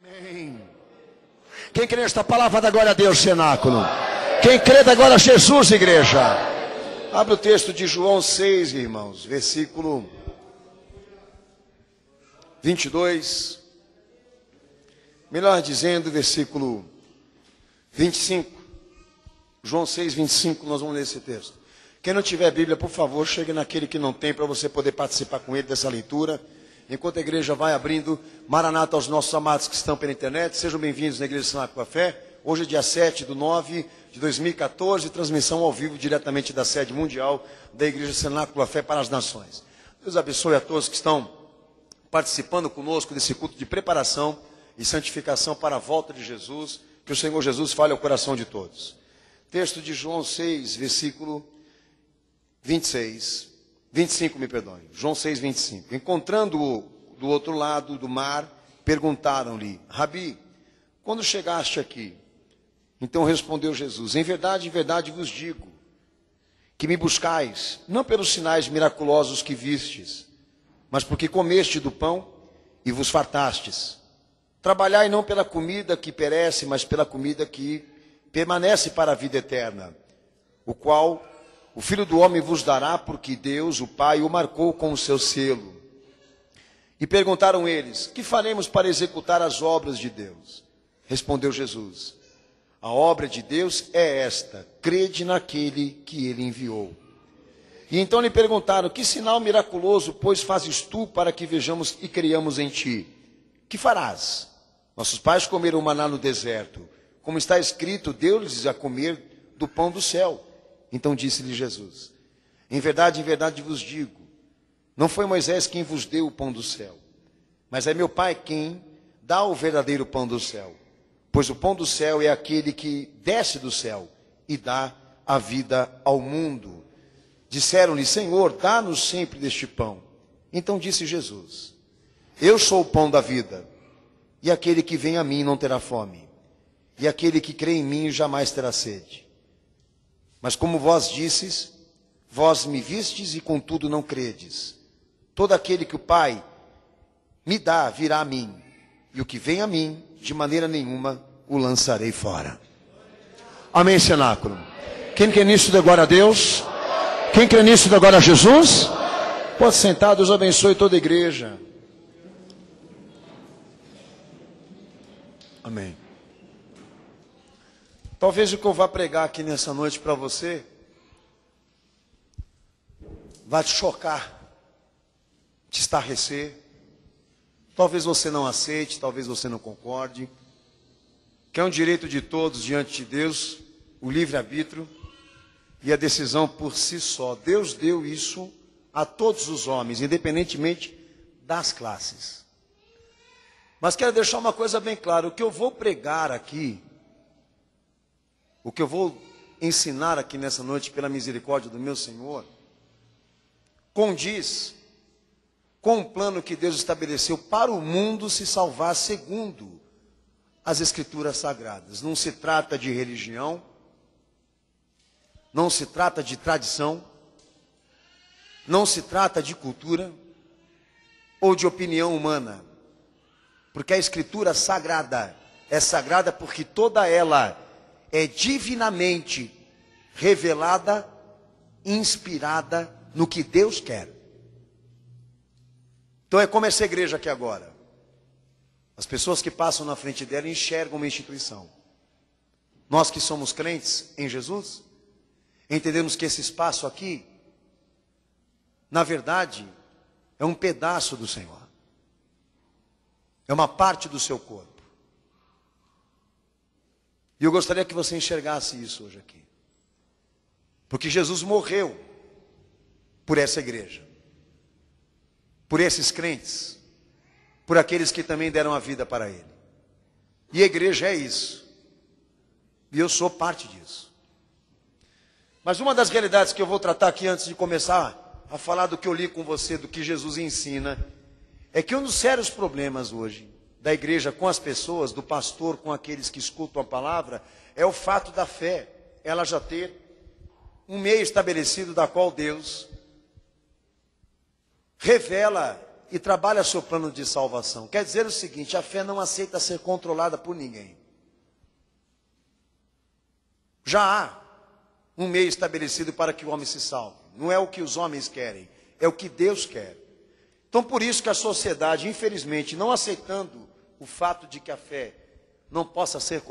Amém. Quem crê nesta palavra, dá glória a Deus, cenáculo. Quem crê, dá glória a Jesus, igreja. Abre o texto de João 6, irmãos, versículo 22. Melhor dizendo, versículo 25. João 6, 25, nós vamos ler esse texto. Quem não tiver Bíblia, por favor, chegue naquele que não tem, para você poder participar com ele dessa leitura. Enquanto a igreja vai abrindo, Maranata aos nossos amados que estão pela internet, sejam bem-vindos na Igreja Cenáculo com a Fé. Hoje é dia 7/9/2014, transmissão ao vivo diretamente da sede mundial da Igreja Cenáculo com a Fé para as nações. Deus abençoe a todos que estão participando conosco desse culto de preparação e santificação para a volta de Jesus. Que o Senhor Jesus fale ao coração de todos. Texto de João 6, versículo 25, João 6, 25. Encontrando-o do outro lado do mar, perguntaram-lhe: Rabi, quando chegaste aqui? Então respondeu Jesus: em verdade vos digo, que me buscais, não pelos sinais miraculosos que vistes, mas porque comeste do pão e vos fartastes. Trabalhai não pela comida que perece, mas pela comida que permanece para a vida eterna, o qual o Filho do Homem vos dará, porque Deus, o Pai, o marcou com o seu selo. E perguntaram eles: que faremos para executar as obras de Deus? Respondeu Jesus: a obra de Deus é esta, crede naquele que ele enviou. E então lhe perguntaram: que sinal miraculoso, pois, fazes tu para que vejamos e creiamos em ti? Que farás? Nossos pais comeram maná no deserto. Como está escrito, deu-lhes a comer do pão do céu. Então disse-lhe Jesus: em verdade vos digo, não foi Moisés quem vos deu o pão do céu, mas é meu Pai quem dá o verdadeiro pão do céu. Pois o pão do céu é aquele que desce do céu e dá a vida ao mundo. Disseram-lhe: Senhor, dá-nos sempre deste pão. Então disse Jesus: eu sou o pão da vida, e aquele que vem a mim não terá fome, e aquele que crê em mim jamais terá sede. Mas como vós disses, vós me vistes e contudo não credes. Todo aquele que o Pai me dá virá a mim, e o que vem a mim, de maneira nenhuma o lançarei fora. Amém, cenáculo. Quem crê nisso, dê glória a Deus. Quem crê nisso, dê glória a Jesus. Pode sentar, Deus abençoe toda a igreja. Amém. Talvez o que eu vá pregar aqui nessa noite para você vai te chocar, te estarrecer. Talvez você não aceite, talvez você não concorde. Que é um direito de todos diante de Deus, o livre-arbítrio e a decisão por si só. Deus deu isso a todos os homens, independentemente das classes. Mas quero deixar uma coisa bem clara: o que eu vou pregar aqui, o que eu vou ensinar aqui nessa noite, pela misericórdia do meu Senhor, condiz com o plano que Deus estabeleceu para o mundo se salvar segundo as Escrituras Sagradas. Não se trata de religião, não se trata de tradição, não se trata de cultura ou de opinião humana, porque a Escritura Sagrada é sagrada porque toda ela é divinamente revelada, inspirada no que Deus quer. Então é como essa igreja aqui agora. As pessoas que passam na frente dela enxergam uma instituição. Nós que somos crentes em Jesus, entendemos que esse espaço aqui, na verdade, é um pedaço do Senhor. É uma parte do seu corpo. E eu gostaria que você enxergasse isso hoje aqui. Porque Jesus morreu por essa igreja, por esses crentes, por aqueles que também deram a vida para Ele. E a igreja é isso. E eu sou parte disso. Mas uma das realidades que eu vou tratar aqui antes de começar a falar do que eu li com você, do que Jesus ensina, é que um dos sérios problemas hoje da igreja com as pessoas, do pastor com aqueles que escutam a palavra, é o fato da fé, ela já ter um meio estabelecido da qual Deus revela e trabalha seu plano de salvação. Quer dizer o seguinte, a fé não aceita ser controlada por ninguém. Já há um meio estabelecido para que o homem se salve. Não é o que os homens querem, é o que Deus quer. Então, por isso que a sociedade, infelizmente, não aceitando o fato de que a fé não possa ser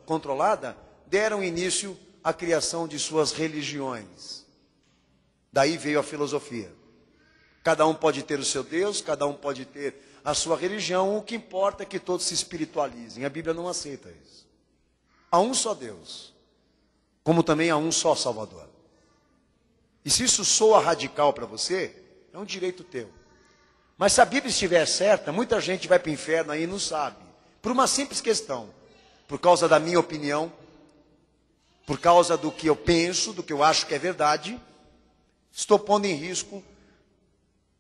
controlada, deram início à criação de suas religiões. Daí veio a filosofia. Cada um pode ter o seu Deus, cada um pode ter a sua religião, o que importa é que todos se espiritualizem. A Bíblia não aceita isso. Há um só Deus, como também há um só Salvador. E se isso soa radical para você, é um direito teu. Mas se a Bíblia estiver certa, muita gente vai para o inferno aí e não sabe. Por uma simples questão. Por causa da minha opinião, por causa do que eu penso, do que eu acho que é verdade, estou pondo em risco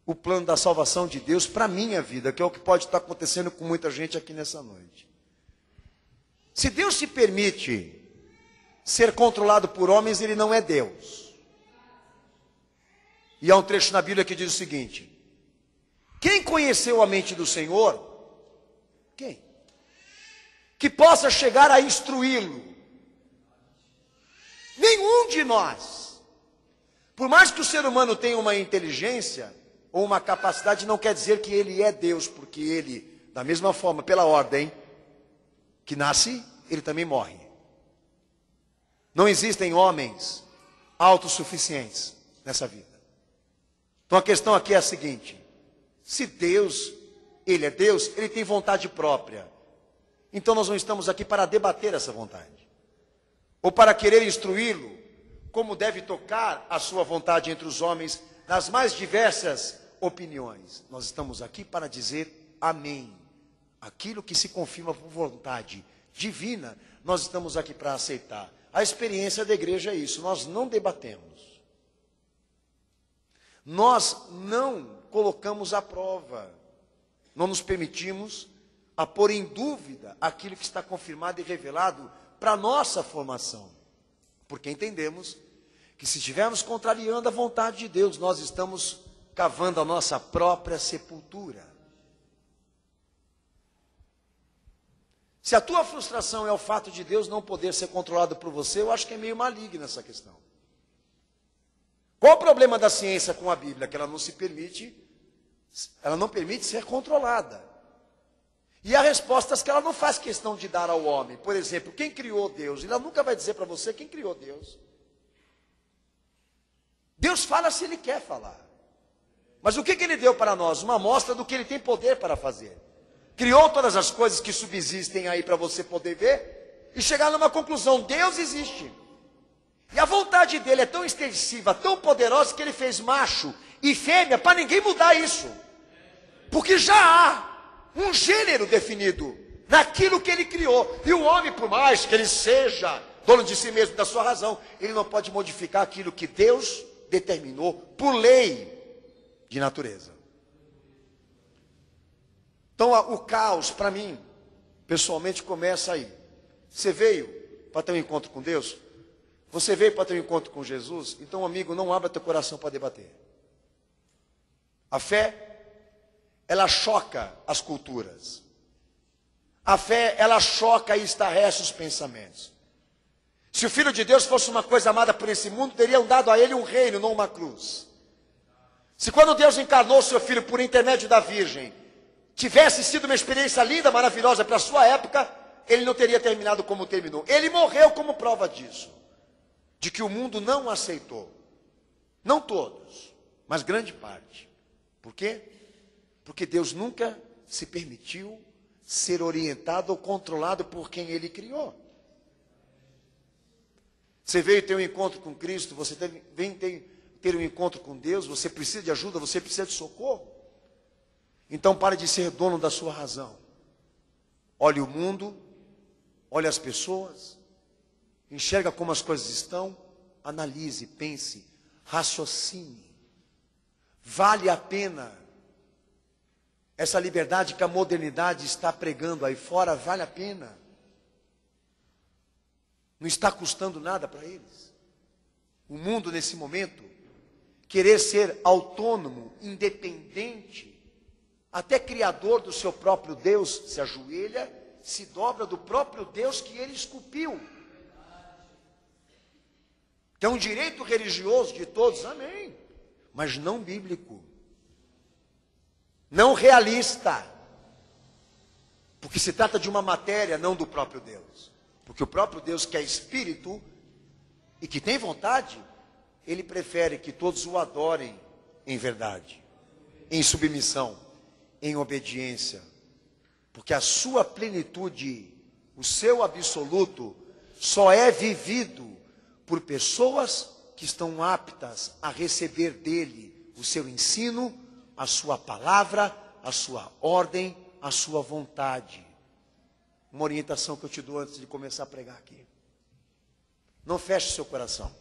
o plano da salvação de Deus para a minha vida, que é o que pode estar acontecendo com muita gente aqui nessa noite. Se Deus se permite ser controlado por homens, ele não é Deus. E há um trecho na Bíblia que diz o seguinte: quem conheceu a mente do Senhor? Quem? Que possa chegar a instruí-lo. Nenhum de nós. Por mais que o ser humano tenha uma inteligência ou uma capacidade, não quer dizer que ele é Deus, porque ele, da mesma forma, pela ordem que nasce, ele também morre. Não existem homens autossuficientes nessa vida. Então a questão aqui é a seguinte: se Deus, ele é Deus, ele tem vontade própria. Então nós não estamos aqui para debater essa vontade, ou para querer instruí-lo como deve tocar a sua vontade entre os homens nas mais diversas opiniões. Nós estamos aqui para dizer amém. Aquilo que se confirma por vontade divina, nós estamos aqui para aceitar. A experiência da igreja é isso, nós não debatemos. Nós não colocamos à prova, não nos permitimos a pôr em dúvida aquilo que está confirmado e revelado para a nossa formação. Porque entendemos que se estivermos contrariando a vontade de Deus, nós estamos cavando a nossa própria sepultura. Se a tua frustração é o fato de Deus não poder ser controlado por você, eu acho que é meio maligna essa questão. Qual o problema da ciência com a Bíblia? Que ela não permite ser controlada. E há respostas que ela não faz questão de dar ao homem. Por exemplo, quem criou Deus? Ela nunca vai dizer para você quem criou Deus. Deus fala se Ele quer falar. Mas o que Ele deu para nós? Uma amostra do que Ele tem poder para fazer. Criou todas as coisas que subsistem aí para você poder ver e chegar numa conclusão: Deus existe. E a vontade dele é tão extensiva, tão poderosa, que ele fez macho e fêmea para ninguém mudar isso. Porque já há um gênero definido naquilo que ele criou. E o homem, por mais que ele seja dono de si mesmo, da sua razão, ele não pode modificar aquilo que Deus determinou por lei de natureza. Então o caos, para mim, pessoalmente, começa aí. Você veio para ter um encontro com Deus? Você veio para ter um encontro com Jesus? Então, amigo, não abra teu coração para debater. A fé, ela choca as culturas. A fé, ela choca e estarrece os pensamentos. Se o Filho de Deus fosse uma coisa amada por esse mundo, teriam dado a ele um reino, não uma cruz. Se quando Deus encarnou o seu Filho por intermédio da Virgem, tivesse sido uma experiência linda, maravilhosa para a sua época, ele não teria terminado como terminou. Ele morreu como prova disso. De que o mundo não aceitou. Não todos, mas grande parte. Por quê? Porque Deus nunca se permitiu ser orientado ou controlado por quem Ele criou. Você veio ter um encontro com Cristo, você vem ter um encontro com Deus, você precisa de ajuda, você precisa de socorro. Então pare de ser dono da sua razão. Olhe o mundo, olhe as pessoas, enxerga como as coisas estão, analise, pense, raciocine. Vale a pena essa liberdade que a modernidade está pregando aí fora? Vale a pena? Não está custando nada para eles? O mundo nesse momento, querer ser autônomo, independente, até criador do seu próprio Deus, se ajoelha, se dobra do próprio Deus que ele esculpiu. Que é um direito religioso de todos, amém, mas não bíblico, não realista, porque se trata de uma matéria, não do próprio Deus, porque o próprio Deus, que é espírito e que tem vontade, ele prefere que todos o adorem em verdade, em submissão, em obediência, porque a sua plenitude, o seu absoluto, só é vivido por pessoas que estão aptas a receber dele o seu ensino, a sua palavra, a sua ordem, a sua vontade. Uma orientação que eu te dou antes de começar a pregar aqui. Não feche seu coração.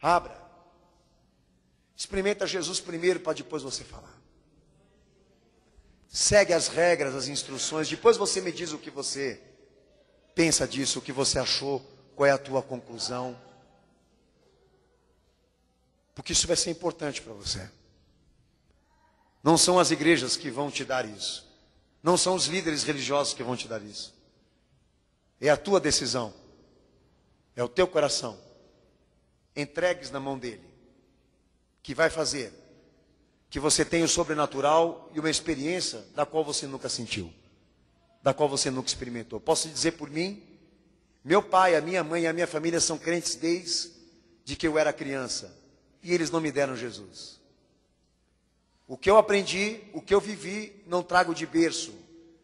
Abra. Experimenta Jesus primeiro para depois você falar. Segue as regras, as instruções. Depois você me diz o que você pensa disso, o que você achou, qual é a tua conclusão. Porque isso vai ser importante para você. Não são as igrejas que vão te dar isso. Não são os líderes religiosos que vão te dar isso. É a tua decisão. É o teu coração. Entregues na mão dele. Que vai fazer que você tenha o sobrenatural e uma experiência da qual você nunca sentiu. Da qual você nunca experimentou. Posso dizer por mim? Meu pai, a minha mãe e a minha família são crentes desde que eu era criança. E eles não me deram Jesus. O que eu aprendi, o que eu vivi, não trago de berço,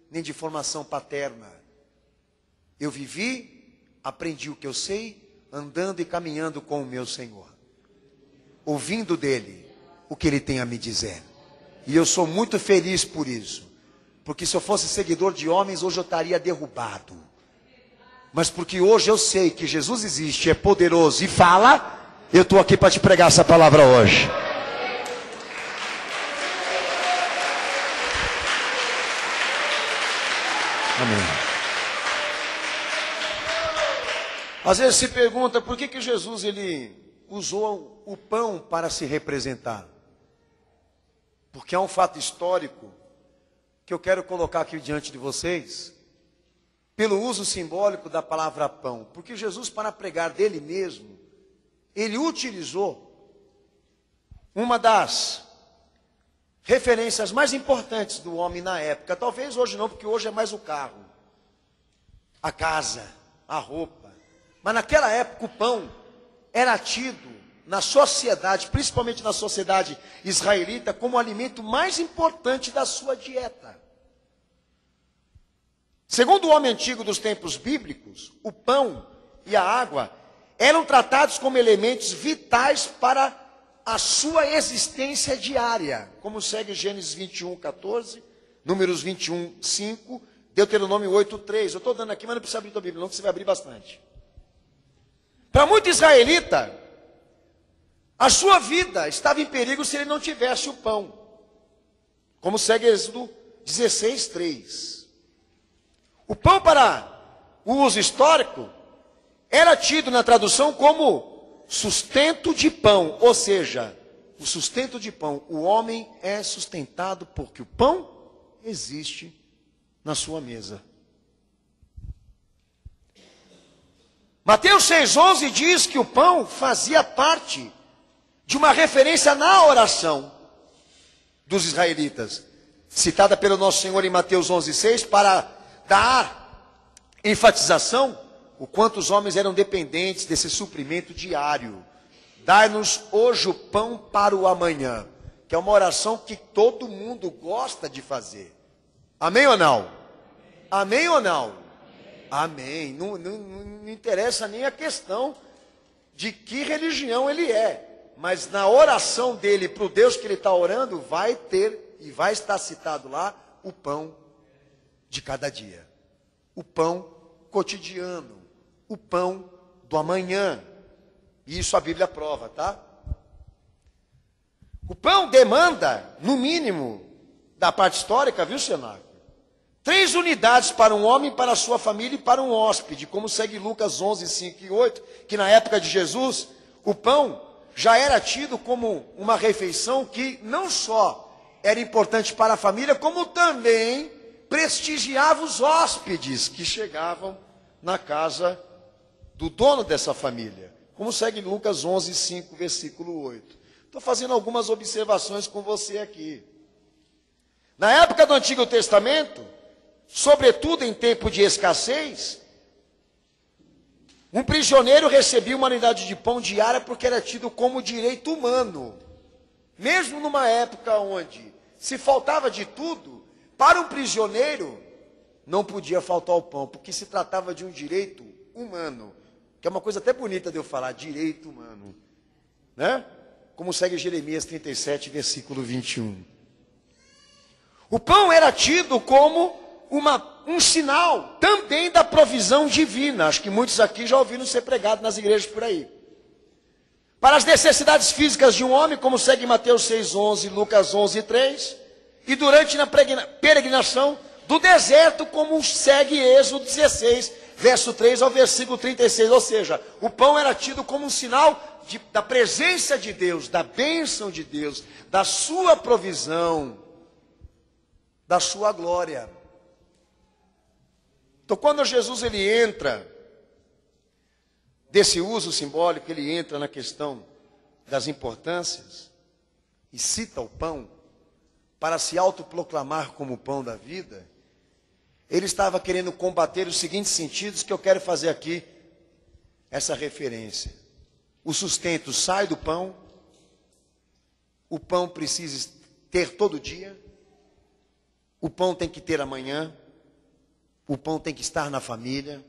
nem de formação paterna. Eu vivi, aprendi o que eu sei, andando e caminhando com o meu Senhor. Ouvindo dele o que ele tem a me dizer. E eu sou muito feliz por isso. Porque se eu fosse seguidor de homens, hoje eu estaria derrubado. Mas porque hoje eu sei que Jesus existe, é poderoso e fala, eu estou aqui para te pregar essa palavra hoje. Amém. Às vezes se pergunta por que Jesus ele usou o pão para se representar. Porque é um fato histórico que eu quero colocar aqui diante de vocês, pelo uso simbólico da palavra pão. Porque Jesus, para pregar dele mesmo, ele utilizou uma das referências mais importantes do homem na época. Talvez hoje não, porque hoje é mais o carro, a casa, a roupa. Mas naquela época o pão era tido na sociedade, principalmente na sociedade israelita, como o alimento mais importante da sua dieta. Segundo o homem antigo dos tempos bíblicos, o pão e a água eram tratados como elementos vitais para a sua existência diária, como segue Gênesis 21:14, Números 21:5, Deuteronômio 8:3. Eu estou dando aqui, mas não precisa abrir a Bíblia, não, que você vai abrir bastante. Para muito israelita, a sua vida estava em perigo se ele não tivesse o pão, como segue Êxodo 16:3. O pão, para o uso histórico, era tido na tradução como sustento de pão, ou seja, o sustento de pão. O homem é sustentado porque o pão existe na sua mesa. Mateus 6,11 diz que o pão fazia parte de uma referência na oração dos israelitas, citada pelo nosso Senhor em Mateus 11,6, para dar enfatização o quanto os homens eram dependentes desse suprimento diário. Dai-nos hoje o pão para o amanhã, que é uma oração que todo mundo gosta de fazer. Amém ou não? Amém ou não? Amém. Não interessa nem a questão de que religião ele é. Mas na oração dele para o Deus que ele está orando, vai ter e vai estar citado lá o pão de cada dia. O pão cotidiano. O pão do amanhã. E isso a Bíblia prova, tá? O pão demanda, no mínimo, da parte histórica, viu, Senaco? 3 unidades para um homem, para a sua família e para um hóspede, como segue Lucas 11, 5 e 8, que na época de Jesus, o pão já era tido como uma refeição que não só era importante para a família, como também prestigiava os hóspedes que chegavam na casa do dono dessa família. Como segue Lucas 11, 5, versículo 8. Estou fazendo algumas observações com você aqui. Na época do Antigo Testamento, sobretudo em tempo de escassez, um prisioneiro recebia uma unidade de pão diária porque era tido como direito humano. Mesmo numa época onde se faltava de tudo, para um prisioneiro não podia faltar o pão, porque se tratava de um direito humano, que é uma coisa até bonita de eu falar, direito humano, né? Como segue Jeremias 37, versículo 21. O pão era tido como um sinal também da provisão divina. Acho que muitos aqui já ouviram ser pregado nas igrejas por aí. Para as necessidades físicas de um homem, como segue Mateus 6,11, Lucas 11,3. E durante na peregrinação do deserto, como segue Êxodo 16, verso 3 ao versículo 36. Ou seja, o pão era tido como um sinal da presença de Deus, da bênção de Deus, da sua provisão, da sua glória. Então, quando Jesus ele entra desse uso simbólico, ele entra na questão das importâncias e cita o pão para se autoproclamar como o pão da vida, ele estava querendo combater os seguintes sentidos que eu quero fazer aqui essa referência. O sustento sai do pão, o pão precisa ter todo dia, o pão tem que ter amanhã, o pão tem que estar na família,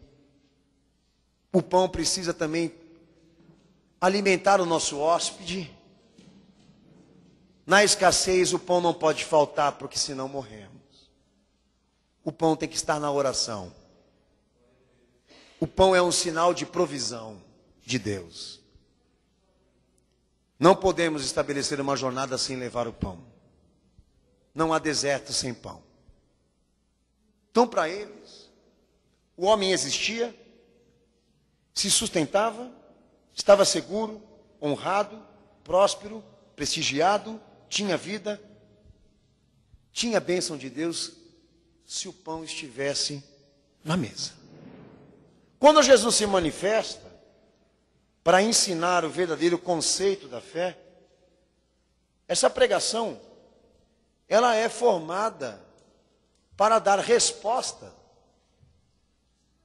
o pão precisa também alimentar o nosso hóspede. Na escassez, o pão não pode faltar, porque senão morremos. O pão tem que estar na oração. O pão é um sinal de provisão de Deus. Não podemos estabelecer uma jornada sem levar o pão. Não há deserto sem pão. Então, para eles, o homem existia, se sustentava, estava seguro, honrado, próspero, prestigiado, tinha vida, tinha a bênção de Deus, se o pão estivesse na mesa. Quando Jesus se manifesta para ensinar o verdadeiro conceito da fé, essa pregação, ela é formada para dar resposta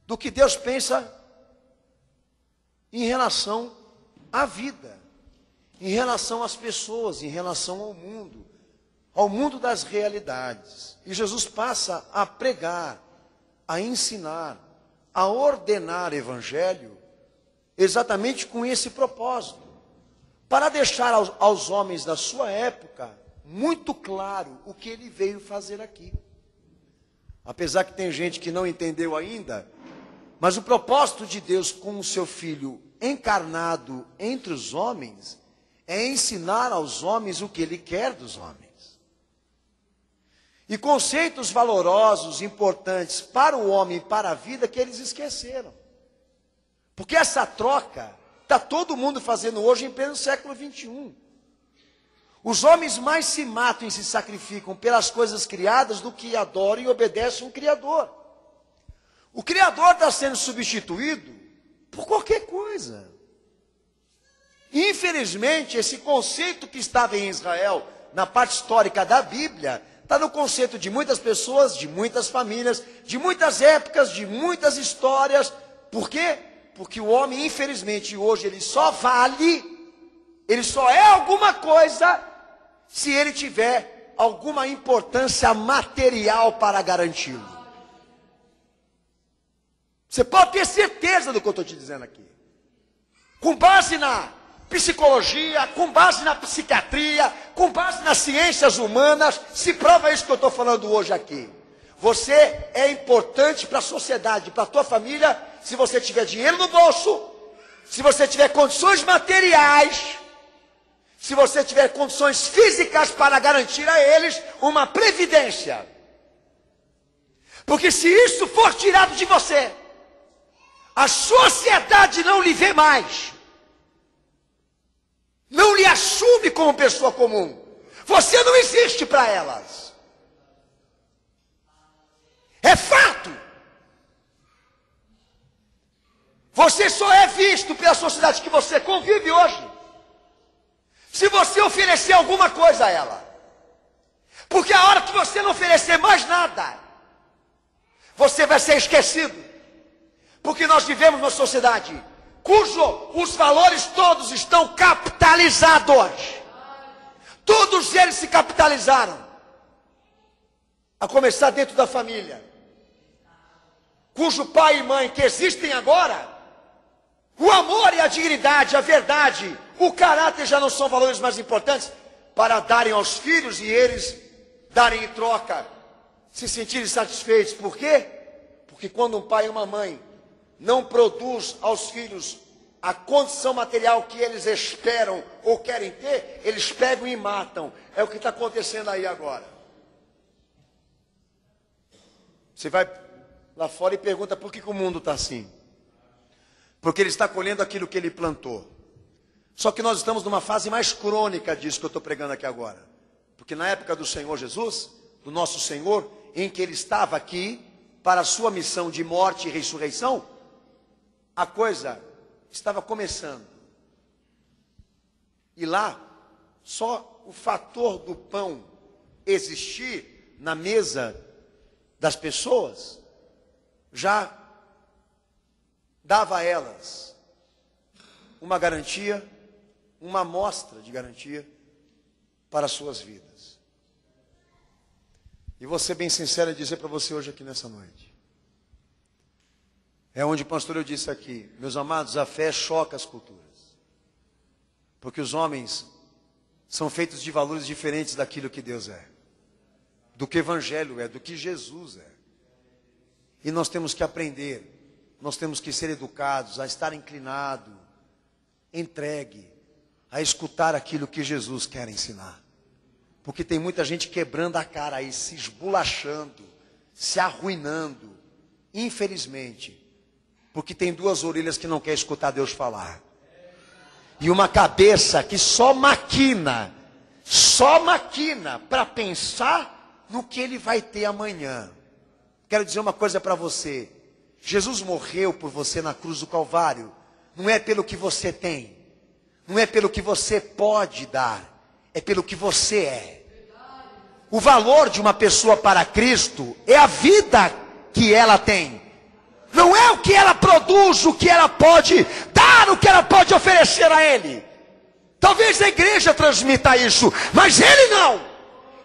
do que Deus pensa em relação à vida, em relação às pessoas, em relação ao mundo das realidades. E Jesus passa a pregar, a ensinar, a ordenar o evangelho, exatamente com esse propósito, para deixar aos homens da sua época muito claro o que ele veio fazer aqui. Apesar que tem gente que não entendeu ainda, mas o propósito de Deus com o seu Filho encarnado entre os homens é ensinar aos homens o que ele quer dos homens. E conceitos valorosos, importantes para o homem e para a vida que eles esqueceram. Porque essa troca está todo mundo fazendo hoje em pleno século 21. Os homens mais se matam e se sacrificam pelas coisas criadas do que adoram e obedecem um Criador. O Criador está sendo substituído por qualquer coisa. Infelizmente, esse conceito que estava em Israel, na parte histórica da Bíblia, está no conceito de muitas pessoas, de muitas famílias, de muitas épocas, de muitas histórias. Por quê? Porque o homem, infelizmente, hoje, ele só vale, ele só é alguma coisa, se ele tiver alguma importância material para garanti-lo. Você pode ter certeza do que eu estou te dizendo aqui. Com base na psicologia, com base na psiquiatria, com base nas ciências humanas, se prova isso que eu estou falando hoje aqui. Você é importante para a sociedade, para a tua família, se você tiver dinheiro no bolso, se você tiver condições materiais, se você tiver condições físicas para garantir a eles uma previdência. Porque se isso for tirado de você, a sociedade não lhe vê mais. Não lhe assume como pessoa comum. Você não existe para elas. É fato. Você só é visto pela sociedade que você convive hoje se você oferecer alguma coisa a ela. Porque a hora que você não oferecer mais nada, você vai ser esquecido. Porque nós vivemos numa sociedade os valores todos estão capitalizados. Todos eles se capitalizaram. A começar dentro da família. Cujo pai e mãe que existem agora, o amor e a dignidade, a verdade, o caráter já não são valores mais importantes para darem aos filhos e eles darem em troca, se sentirem satisfeitos. Por quê? Porque quando um pai e uma mãe não produz aos filhos a condição material que eles esperam ou querem ter, eles pegam e matam. É o que está acontecendo aí agora. Você vai lá fora e pergunta por que o mundo está assim. Porque ele está colhendo aquilo que ele plantou. Só que nós estamos numa fase mais crônica disso que eu estou pregando aqui agora. Porque na época do Senhor Jesus, do nosso Senhor, em que ele estava aqui para a sua missão de morte e ressurreição, a coisa estava começando. E lá, só o fator do pão existir na mesa das pessoas, já dava a elas uma garantia, uma amostra de garantia para as suas vidas. E vou ser bem sincero e dizer para você hoje aqui nessa noite. É onde o pastor eu disse aqui, meus amados, a fé choca as culturas. Porque os homens são feitos de valores diferentes daquilo que Deus é. Do que o Evangelho é, do que Jesus é. E nós temos que aprender, nós temos que ser educados, a estar inclinado, entregue, a escutar aquilo que Jesus quer ensinar. Porque tem muita gente quebrando a cara aí, se esbulachando, se arruinando, infelizmente. Porque tem duas orelhas que não quer escutar Deus falar. E uma cabeça que só maquina para pensar no que ele vai ter amanhã. Quero dizer uma coisa para você. Jesus morreu por você na cruz do Calvário. Não é pelo que você tem. Não é pelo que você pode dar. É pelo que você é. O valor de uma pessoa para Cristo é a vida que ela tem. Não é o que ela produz, o que ela pode dar, o que ela pode oferecer a Ele. Talvez a igreja transmita isso, mas Ele não.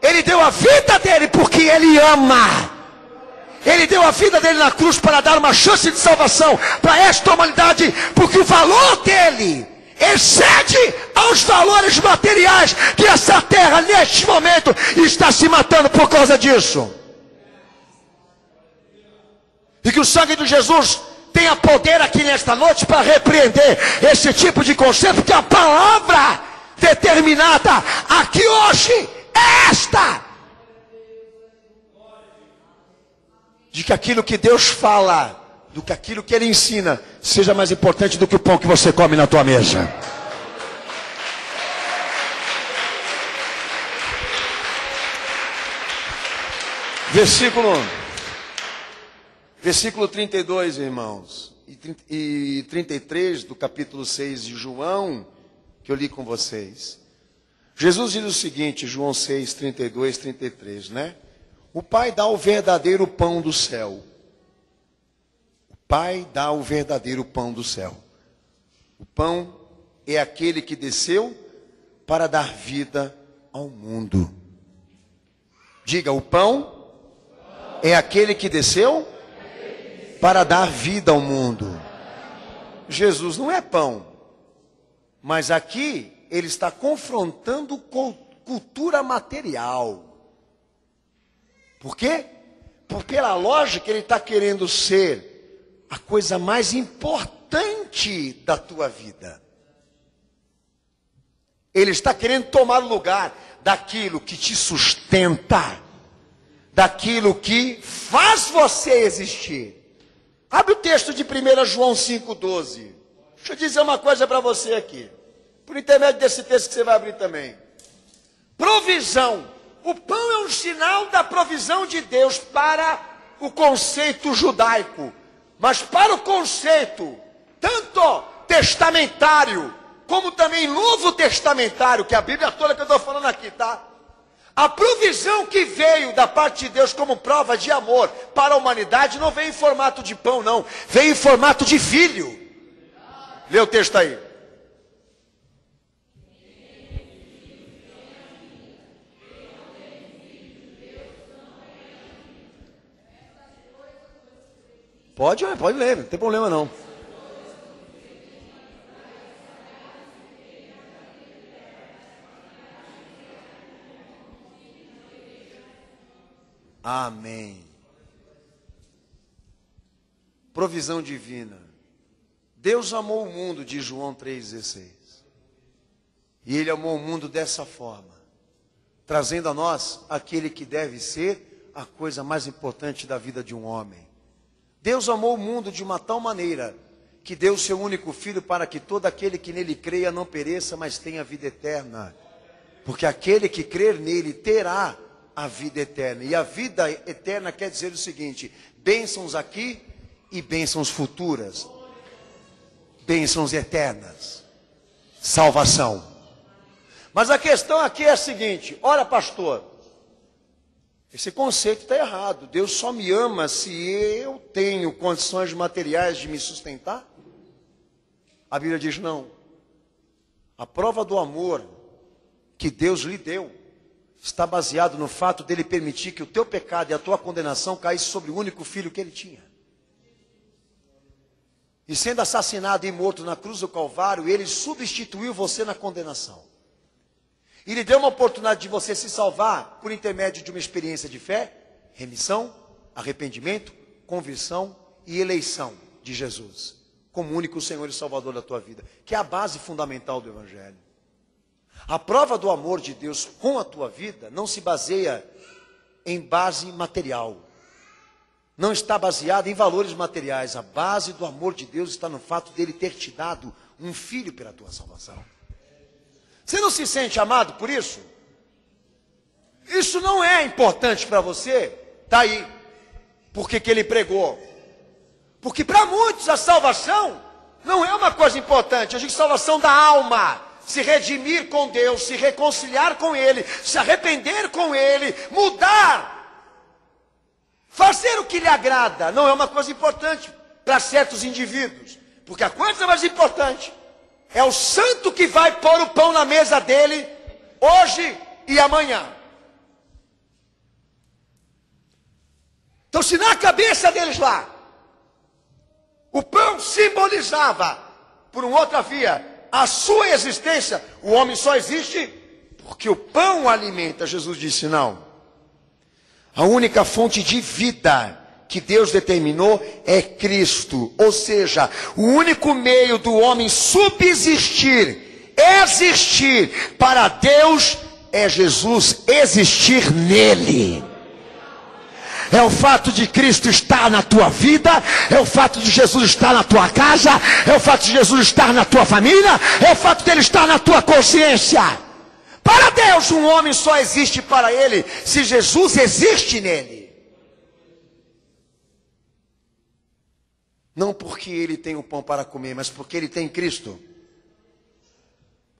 Ele deu a vida dele porque Ele ama. Ele deu a vida dele na cruz para dar uma chance de salvação para esta humanidade, porque o valor dele excede aos valores materiais que essa terra neste momento está se matando por causa disso. E que o sangue de Jesus tenha poder aqui nesta noite para repreender esse tipo de conceito, porque a palavra determinada aqui hoje é esta: de que aquilo que Deus fala, do que aquilo que Ele ensina, seja mais importante do que o pão que você come na tua mesa. Versículo 32, irmãos, e 33 do capítulo 6 de João, que eu li com vocês. Jesus diz o seguinte, João 6, 32, 33, né? O Pai dá o verdadeiro pão do céu. O Pai dá o verdadeiro pão do céu. O pão é aquele que desceu para dar vida ao mundo. Diga, o pão é aquele que desceu para dar vida ao mundo. Jesus não é pão, mas aqui ele está confrontando cultura material. Por quê? Porque pela lógica ele está querendo ser a coisa mais importante da tua vida. Ele está querendo tomar o lugar daquilo que te sustenta, daquilo que faz você existir. Abre o texto de 1 João 5,12. Deixa eu dizer uma coisa para você aqui. Por intermédio desse texto que você vai abrir também. Provisão. O pão é um sinal da provisão de Deus para o conceito judaico. Mas para o conceito, tanto testamentário, como também novo testamentário, que é a Bíblia toda que eu estou falando aqui, tá? A provisão que veio da parte de Deus como prova de amor para a humanidade não veio em formato de pão, não. Veio em formato de filho. Lê o texto aí. Pode ler, não tem problema não. Amém. Provisão divina. Deus amou o mundo, diz João 3,16. E Ele amou o mundo dessa forma, trazendo a nós aquele que deve ser a coisa mais importante da vida de um homem. Deus amou o mundo de uma tal maneira que deu o seu único filho para que todo aquele que nele creia não pereça, mas tenha vida eterna. Porque aquele que crer nele terá a vida eterna. E a vida eterna quer dizer o seguinte: bênçãos aqui e bênçãos futuras. Bênçãos eternas. Salvação. Mas a questão aqui é a seguinte: ora, pastor, esse conceito está errado. Deus só me ama se eu tenho condições materiais de me sustentar? A Bíblia diz não. A prova do amor que Deus lhe deu está baseado no fato dele permitir que o teu pecado e a tua condenação caísse sobre o único filho que ele tinha. E sendo assassinado e morto na cruz do Calvário, ele substituiu você na condenação. E lhe deu uma oportunidade de você se salvar por intermédio de uma experiência de fé, remissão, arrependimento, conversão e eleição de Jesus, como único Senhor e Salvador da tua vida, que é a base fundamental do Evangelho. A prova do amor de Deus com a tua vida não se baseia em base material. Não está baseada em valores materiais. A base do amor de Deus está no fato dele ter te dado um filho pela tua salvação. Você não se sente amado por isso? Isso não é importante para você? Está aí. Por que ele pregou? Porque para muitos a salvação não é uma coisa importante. Eu digo salvação da alma. Se redimir com Deus, se reconciliar com Ele, se arrepender com Ele, mudar, fazer o que lhe agrada, não é uma coisa importante para certos indivíduos. Porque a coisa mais importante é o santo que vai pôr o pão na mesa dele, hoje e amanhã. Então, se na cabeça deles lá, o pão simbolizava, por uma outra via, a sua existência, o homem só existe porque o pão o alimenta. Jesus disse não. A única fonte de vida que Deus determinou é Cristo. Ou seja, o único meio do homem subsistir, existir para Deus é Jesus existir nele. É o fato de Cristo estar na tua vida, é o fato de Jesus estar na tua casa, é o fato de Jesus estar na tua família, é o fato de ele estar na tua consciência. Para Deus, um homem só existe para ele se Jesus existe nele. Não porque ele tem o pão para comer, mas porque ele tem Cristo.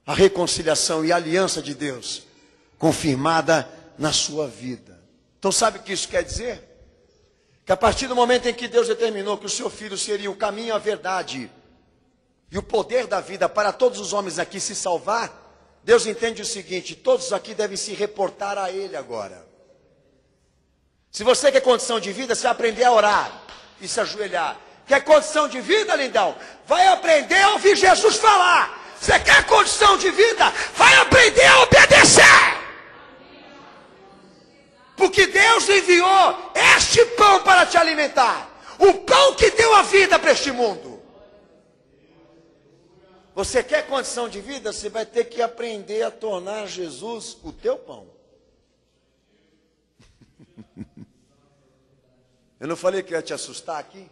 A reconciliação e a aliança de Deus confirmada na sua vida. Então sabe o que isso quer dizer? Que a partir do momento em que Deus determinou que o seu filho seria o caminho, a verdade e o poder da vida para todos os homens aqui se salvar, Deus entende o seguinte: todos aqui devem se reportar a Ele agora. Se você quer condição de vida, você vai aprender a orar e se ajoelhar. Quer condição de vida, lindão? Vai aprender a ouvir Jesus falar. Você quer condição de vida? Vai aprender a obedecer. Porque Deus enviou este pão para te alimentar. O pão que deu a vida para este mundo. Você quer condição de vida? Você vai ter que aprender a tornar Jesus o teu pão. Eu não falei que ia te assustar aqui?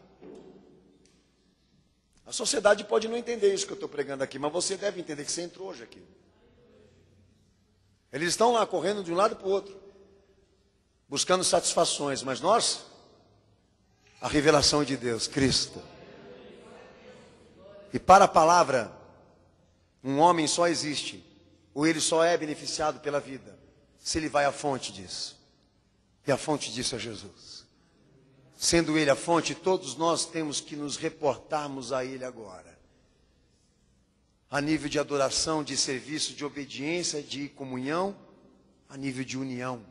A sociedade pode não entender isso que eu estou pregando aqui, mas você deve entender que você entrou hoje aqui. Eles estão lá correndo de um lado para o outro, buscando satisfações, mas nós, a revelação de Deus, Cristo. E para a palavra, um homem só existe, ou ele só é beneficiado pela vida, se ele vai à fonte disso. E a fonte disso é Jesus. Sendo ele a fonte, todos nós temos que nos reportarmos a ele agora. A nível de adoração, de serviço, de obediência, de comunhão, a nível de união.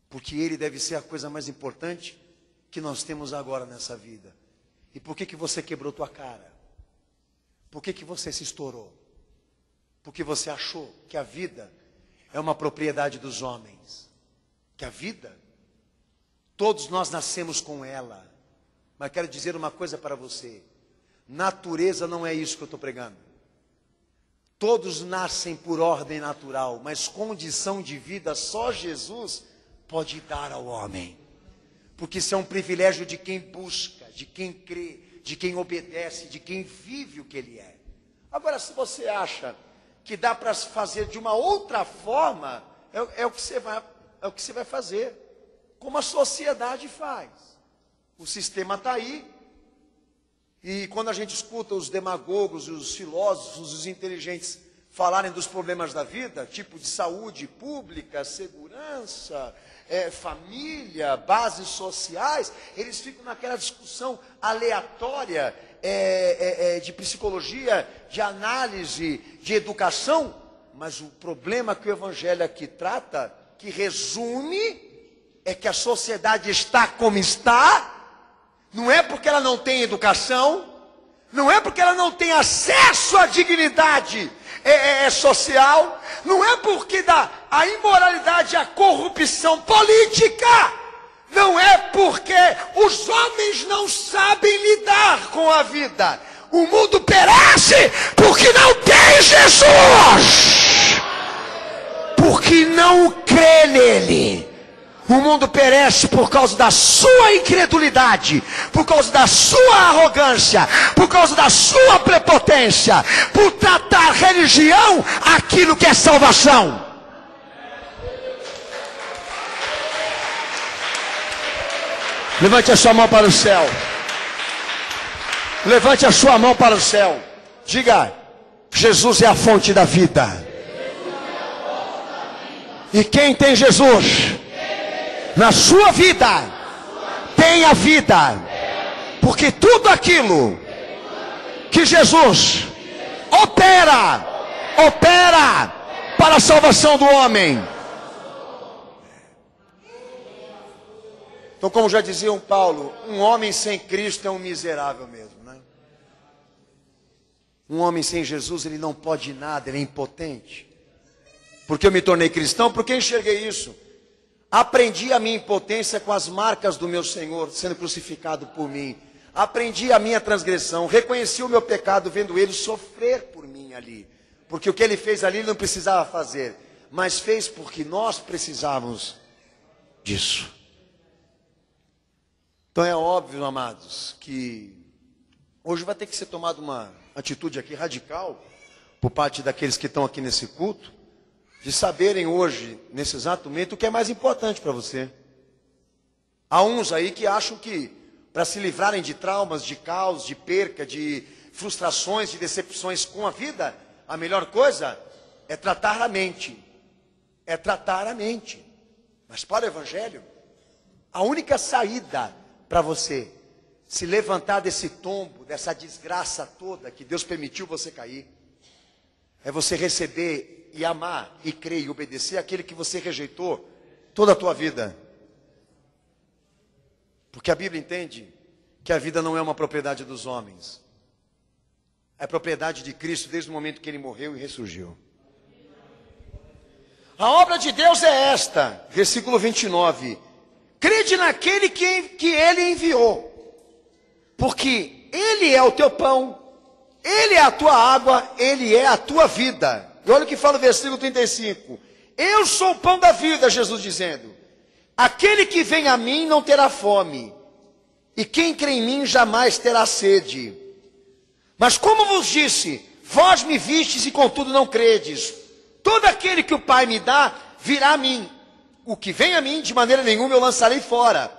Porque ele deve ser a coisa mais importante que nós temos agora nessa vida. E por que você quebrou tua cara? Por que você se estourou? Porque você achou que a vida é uma propriedade dos homens. Que a vida, todos nós nascemos com ela. Mas quero dizer uma coisa para você. Natureza não é isso que eu estou pregando. Todos nascem por ordem natural, mas condição de vida só Jesus pode dar ao homem. Porque isso é um privilégio de quem busca, de quem crê, de quem obedece, de quem vive o que ele é. Agora, se você acha que dá para fazer de uma outra forma, é o que você vai fazer, como a sociedade faz. O sistema está aí, e quando a gente escuta os demagogos, os filósofos, os inteligentes falarem dos problemas da vida, tipo de saúde pública, segurança, família, bases sociais, eles ficam naquela discussão aleatória de psicologia, de análise, de educação, mas o problema que o Evangelho aqui trata, que resume, é que a sociedade está como está. Não é porque ela não tem educação, não é porque ela não tem acesso à dignidade social, não é porque a imoralidade, a corrupção política, não é porque os homens não sabem lidar com a vida. O mundo perece porque não tem Jesus, porque não crê nele. O mundo perece por causa da sua incredulidade, por causa da sua arrogância, por causa da sua prepotência, por tratar religião aquilo que é salvação. Levante a sua mão para o céu. Levante a sua mão para o céu. Diga: Jesus é a fonte da vida. E quem tem Jesus na sua vida, tem a vida. Porque tudo aquilo que Jesus opera para a salvação do homem. Então, como já dizia Paulo, um homem sem Cristo é um miserável mesmo, né? Um homem sem Jesus, ele não pode nada, ele é impotente. Porque eu me tornei cristão, porque enxerguei isso. Aprendi a minha impotência com as marcas do meu Senhor sendo crucificado por mim. Aprendi a minha transgressão, reconheci o meu pecado vendo ele sofrer por mim ali. Porque o que ele fez ali ele não precisava fazer, mas fez porque nós precisávamos disso. Então é óbvio, amados, que hoje vai ter que ser tomada uma atitude aqui radical por parte daqueles que estão aqui nesse culto, de saberem hoje, nesse exato momento, o que é mais importante para você. Há uns aí que acham que, para se livrarem de traumas, de caos, de perca, de frustrações, de decepções com a vida, a melhor coisa é tratar a mente. É tratar a mente. Mas para o Evangelho, a única saída para você se levantar desse tombo, dessa desgraça toda que Deus permitiu você cair, é você receber e amar, e crer e obedecer aquele que você rejeitou toda a tua vida. Porque a Bíblia entende que a vida não é uma propriedade dos homens. É propriedade de Cristo desde o momento que ele morreu e ressurgiu. A obra de Deus é esta, versículo 29. Crede naquele que ele enviou. Porque ele é o teu pão, ele é a tua água, ele é a tua vida. E olha o que fala o versículo 35. Eu sou o pão da vida, Jesus dizendo. Aquele que vem a mim não terá fome, e quem crê em mim jamais terá sede. Mas como vos disse, vós me vistes e contudo não credes. todo aquele que o Pai me dá, virá a mim. O que vem a mim, de maneira nenhuma eu lançarei fora.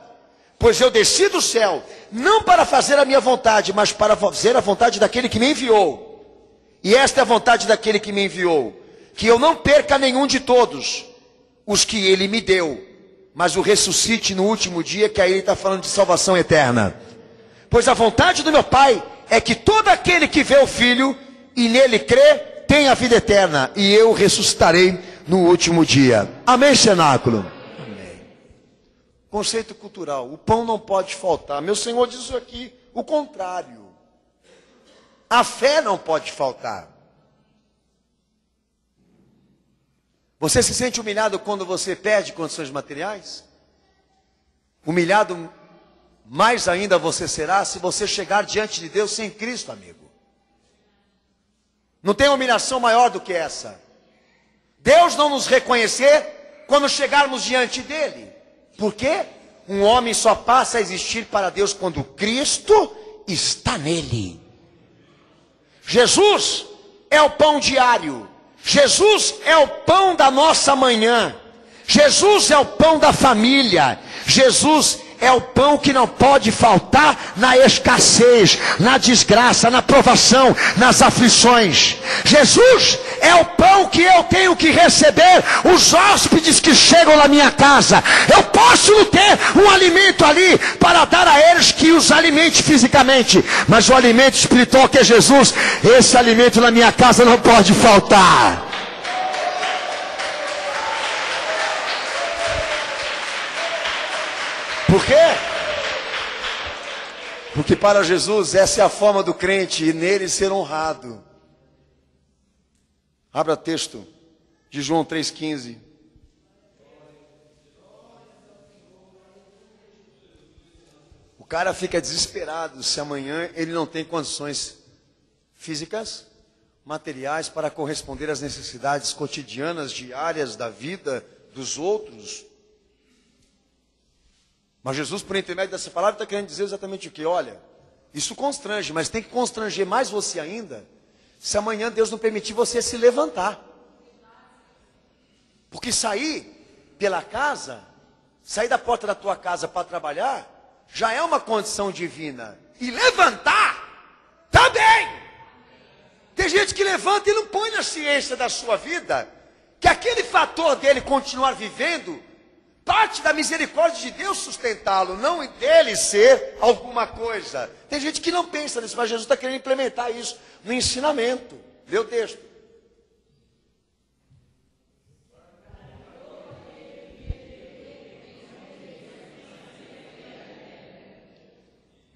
Pois eu desci do céu, não para fazer a minha vontade, mas para fazer a vontade daquele que me enviou. E esta é a vontade daquele que me enviou, que eu não perca nenhum de todos os que ele me deu, mas o ressuscite no último dia, que aí ele está falando de salvação eterna. Pois a vontade do meu Pai é que todo aquele que vê o Filho e nele crê, tenha a vida eterna, e eu ressuscitarei no último dia. Amém, cenáculo? Conceito cultural, o pão não pode faltar. Meu Senhor diz isso aqui, o contrário. A fé não pode faltar. Você se sente humilhado quando você perde condições materiais? Humilhado mais ainda você será se você chegar diante de Deus sem Cristo, amigo. Não tem humilhação maior do que essa. Deus não nos reconhecer quando chegarmos diante dele. Por quê? Um homem só passa a existir para Deus quando Cristo está nele. Jesus é o pão diário. Jesus é o pão da nossa manhã. Jesus é o pão da família. Jesus é o pão que não pode faltar na escassez, na desgraça, na provação, nas aflições. Jesus é o pão que eu tenho que receber os hóspedes que chegam na minha casa. Eu posso não ter um alimento ali para dar a eles que os alimente fisicamente, mas o alimento espiritual que é Jesus, esse alimento na minha casa não pode faltar. Por quê? Porque para Jesus essa é a forma do crente e nele ser honrado. Abra texto de João 3,15. O cara fica desesperado se amanhã ele não tem condições físicas, materiais para corresponder às necessidades cotidianas, diárias da vida dos outros. Mas Jesus, por intermédio dessa palavra, está querendo dizer exatamente o que? Olha, isso constrange, mas tem que constranger mais você ainda, se amanhã Deus não permitir você se levantar. Porque sair pela casa, sair da porta da tua casa para trabalhar, já é uma condição divina. E levantar, também. Tem gente que levanta e não põe na ciência da sua vida, que aquele fator dele continuar vivendo, parte da misericórdia de Deus sustentá-lo, não dele ser alguma coisa. Tem gente que não pensa nisso, mas Jesus está querendo implementar isso no ensinamento. Lê o texto.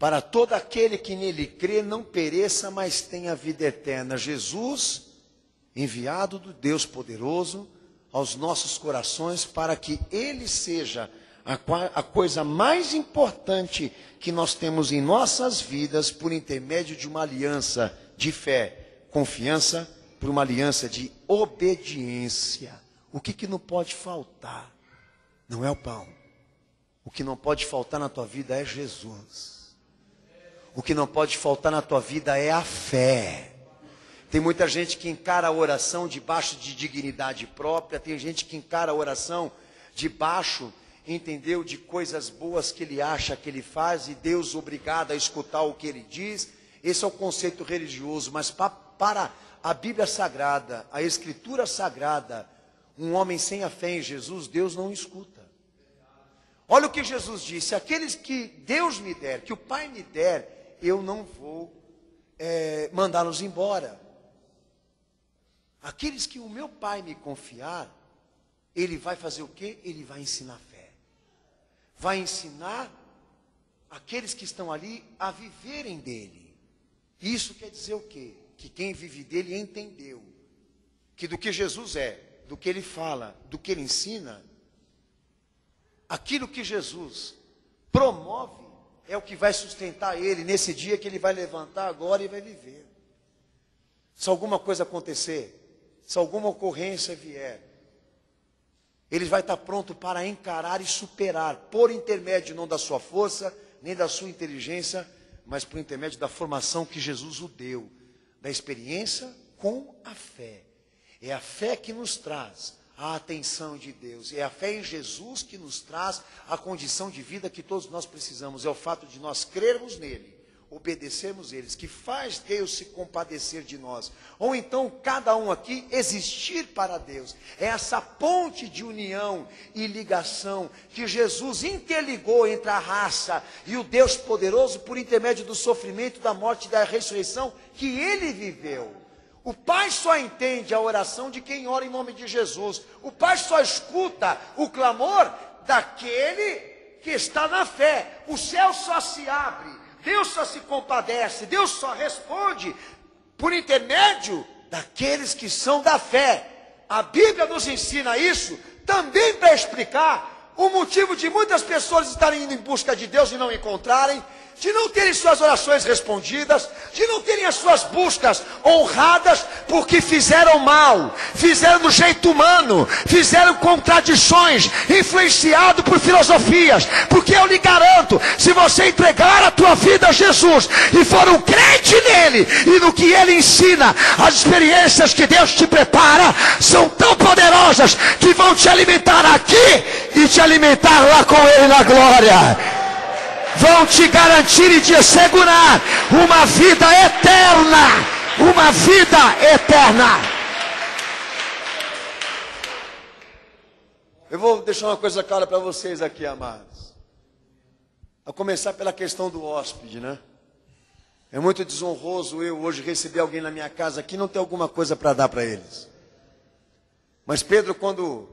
Para todo aquele que nele crê, não pereça, mas tenha vida eterna. Jesus, enviado do Deus poderoso aos nossos corações, para que ele seja a coisa mais importante que nós temos em nossas vidas, por intermédio de uma aliança de fé, confiança, por uma aliança de obediência. O que não pode faltar? Não é o pão. O que não pode faltar na tua vida é Jesus. O que não pode faltar na tua vida é a fé. Tem muita gente que encara a oração debaixo de dignidade própria. Tem gente que encara a oração debaixo, entendeu, de coisas boas que ele acha que ele faz, e Deus obrigado a escutar o que ele diz. Esse é o conceito religioso. Mas para a Bíblia Sagrada, a Escritura Sagrada, um homem sem a fé em Jesus, Deus não escuta. Olha o que Jesus disse: aqueles que Deus me der, que o Pai me der, eu não vou mandá-los embora. Aqueles que o meu Pai me confiar, ele vai fazer o quê? Ele vai ensinar fé. Vai ensinar aqueles que estão ali a viverem dele. Isso quer dizer o quê? Que quem vive dele entendeu que do que Jesus é, do que ele fala, do que ele ensina, aquilo que Jesus promove é o que vai sustentar ele nesse dia que ele vai levantar agora e vai viver. Se alguma coisa acontecer, se alguma ocorrência vier, ele vai estar pronto para encarar e superar, por intermédio não da sua força, nem da sua inteligência, mas por intermédio da formação que Jesus o deu, da experiência com a fé. É a fé que nos traz a atenção de Deus. É a fé em Jesus que nos traz a condição de vida que todos nós precisamos. É o fato de nós crermos nele, obedecermos eles, que faz Deus se compadecer de nós. Ou então cada um aqui existir para Deus. É essa ponte de união e ligação que Jesus interligou entre a raça e o Deus poderoso por intermédio do sofrimento, da morte e da ressurreição que ele viveu. O Pai só entende a oração de quem ora em nome de Jesus. O Pai só escuta o clamor daquele que está na fé. O céu só se abre, Deus só se compadece, Deus só responde por intermédio daqueles que são da fé. A Bíblia nos ensina isso também para explicar o motivo de muitas pessoas estarem indo em busca de Deus e não encontrarem, de não terem suas orações respondidas, de não terem as suas buscas honradas, porque fizeram mal, fizeram do jeito humano, fizeram contradições, influenciado por filosofias. Porque eu lhe garanto, se você entregar a tua vida a Jesus, e for um crente nele, e no que ele ensina, as experiências que Deus te prepara, são tão poderosas, que vão te alimentar aqui, e te alimentar lá com ele na glória. Vão te garantir e te assegurar uma vida eterna. Uma vida eterna. Eu vou deixar uma coisa clara para vocês aqui, amados. A começar pela questão do hóspede, né? É muito desonroso eu hoje receber alguém na minha casa aqui e não ter alguma coisa para dar para eles. Mas Pedro, quando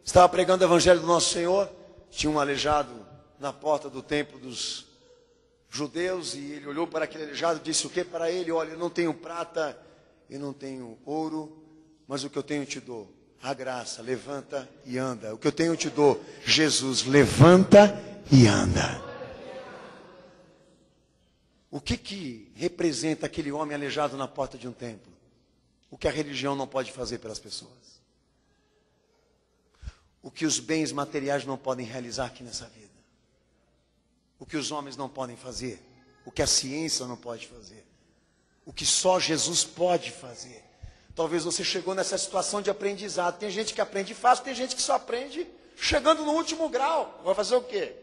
estava pregando o evangelho do nosso Senhor, tinha um aleijado na porta do templo dos judeus, e ele olhou para aquele aleijado e disse o que para ele? Olha, eu não tenho prata, eu não tenho ouro, mas o que eu tenho eu te dou, a graça, levanta e anda. O que eu tenho eu te dou, Jesus, levanta e anda. O que representa aquele homem aleijado na porta de um templo? O que a religião não pode fazer pelas pessoas, o que os bens materiais não podem realizar aqui nessa vida, o que os homens não podem fazer, o que a ciência não pode fazer, o que só Jesus pode fazer. Talvez você chegou nessa situação de aprendizado. Tem gente que aprende fácil, tem gente que só aprende chegando no último grau. Vai fazer o quê?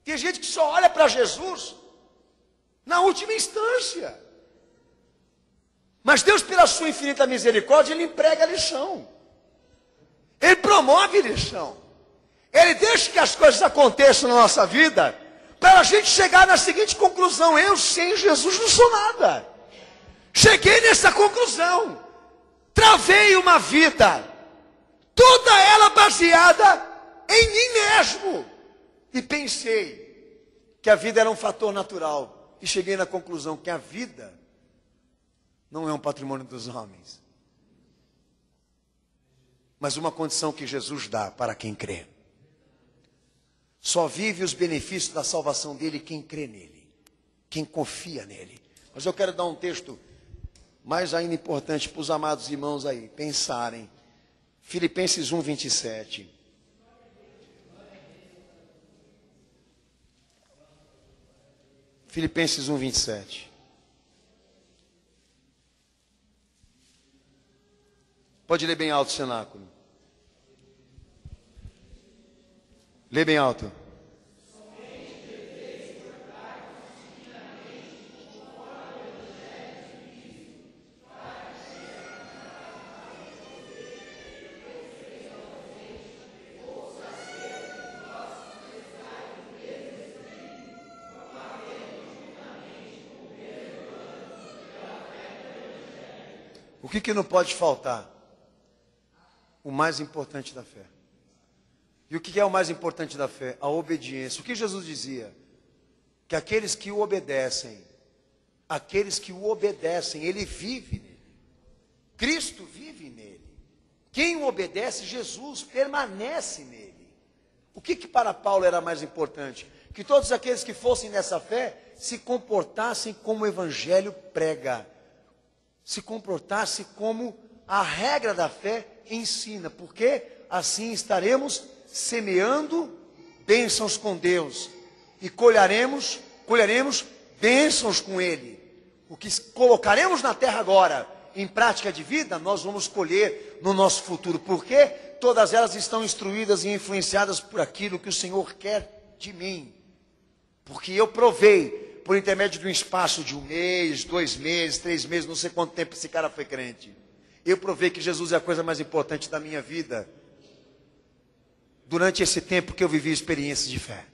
Tem gente que só olha para Jesus na última instância. Mas Deus, pela sua infinita misericórdia, Ele emprega a lição. Ele promove a lição. Ele deixa que as coisas aconteçam na nossa vida, para a gente chegar na seguinte conclusão: eu sem Jesus não sou nada. Cheguei nessa conclusão. Travei uma vida, toda ela baseada em mim mesmo. E pensei que a vida era um fator natural. E cheguei na conclusão que a vida não é um patrimônio dos homens, mas uma condição que Jesus dá para quem crê. Só vive os benefícios da salvação dele quem crê nele, quem confia nele. Mas eu quero dar um texto mais ainda importante para os amados irmãos aí pensarem. Filipenses 1, 27. Filipenses 1, 27. Pode ler bem alto, cenáculo. Lê bem alto. O que não pode faltar? O mais importante da fé. E o que é o mais importante da fé? A obediência. O que Jesus dizia? Que aqueles que o obedecem, Ele vive nele. Cristo vive nele. Quem o obedece, Jesus, permanece nele. O que para Paulo era mais importante? Que todos aqueles que fossem nessa fé se comportassem como o Evangelho prega. Se comportassem como a regra da fé ensina. Porque assim estaremos semeando bênçãos com Deus e colheremos bênçãos com Ele. O que colocaremos na terra agora em prática de vida, nós vamos colher no nosso futuro. Porque todas elas estão instruídas e influenciadas por aquilo que o Senhor quer de mim. Porque eu provei, por intermédio de um espaço de 1 mês, 2 meses, 3 meses, não sei quanto tempo esse cara foi crente. Eu provei que Jesus é a coisa mais importante da minha vida. Durante esse tempo que eu vivi experiências de fé.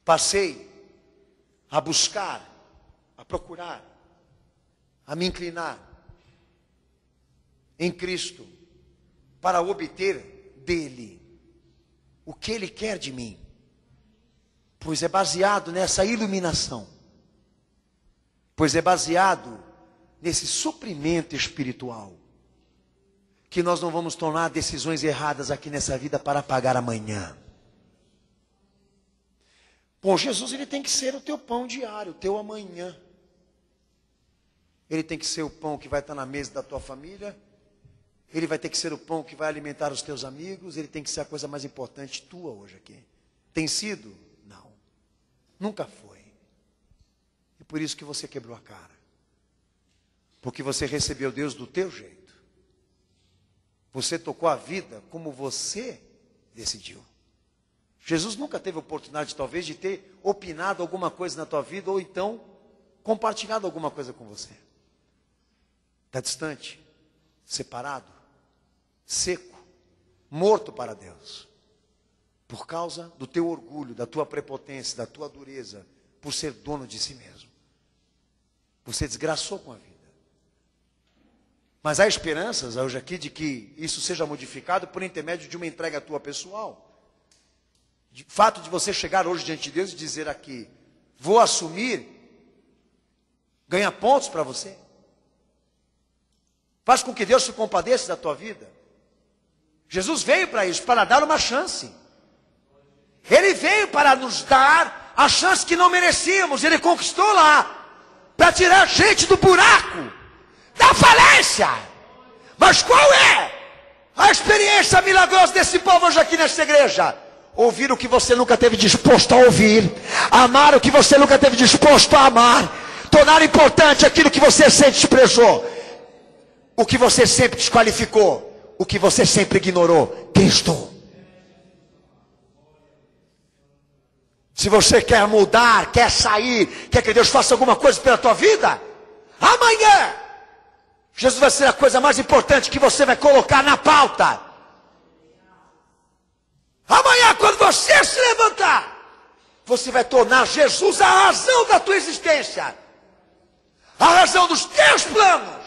Passei a buscar, a procurar, a me inclinar em Cristo para obter dele o que ele quer de mim. Pois é baseado nessa iluminação. Pois é baseado nesse suprimento espiritual que nós não vamos tomar decisões erradas aqui nessa vida para pagar amanhã. Bom, Jesus, ele tem que ser o teu pão diário, o teu amanhã. Ele tem que ser o pão que vai estar na mesa da tua família. Ele vai ter que ser o pão que vai alimentar os teus amigos. Ele tem que ser a coisa mais importante tua hoje aqui. Tem sido? Não. Nunca foi. E por isso que você quebrou a cara. Porque você recebeu Deus do teu jeito. Você tocou a vida como você decidiu. Jesus nunca teve oportunidade, talvez, de ter opinado alguma coisa na tua vida, ou então compartilhado alguma coisa com você. Está distante, separado, seco, morto para Deus. Por causa do teu orgulho, da tua prepotência, da tua dureza, por ser dono de si mesmo. Você desgraçou com a vida. Mas há esperanças hoje aqui de que isso seja modificado por intermédio de uma entrega tua pessoal. O fato de você chegar hoje diante de Deus e dizer aqui, vou assumir, ganha pontos para você. Faz com que Deus se compadeça da tua vida. Jesus veio para isso, para dar uma chance. Ele veio para nos dar a chance que não merecíamos. Ele conquistou lá, para tirar a gente do buraco, da falência. Mas qual é a experiência milagrosa desse povo hoje aqui nesta igreja? Ouvir o que você nunca teve disposto a ouvir, amar o que você nunca teve disposto a amar, tornar importante aquilo que você sempre desprezou, o que você sempre desqualificou, o que você sempre ignorou. Cristo. Se você quer mudar, quer sair, quer que Deus faça alguma coisa pela tua vida, amanhã Jesus vai ser a coisa mais importante que você vai colocar na pauta. Amanhã, quando você se levantar, você vai tornar Jesus a razão da tua existência, a razão dos teus planos,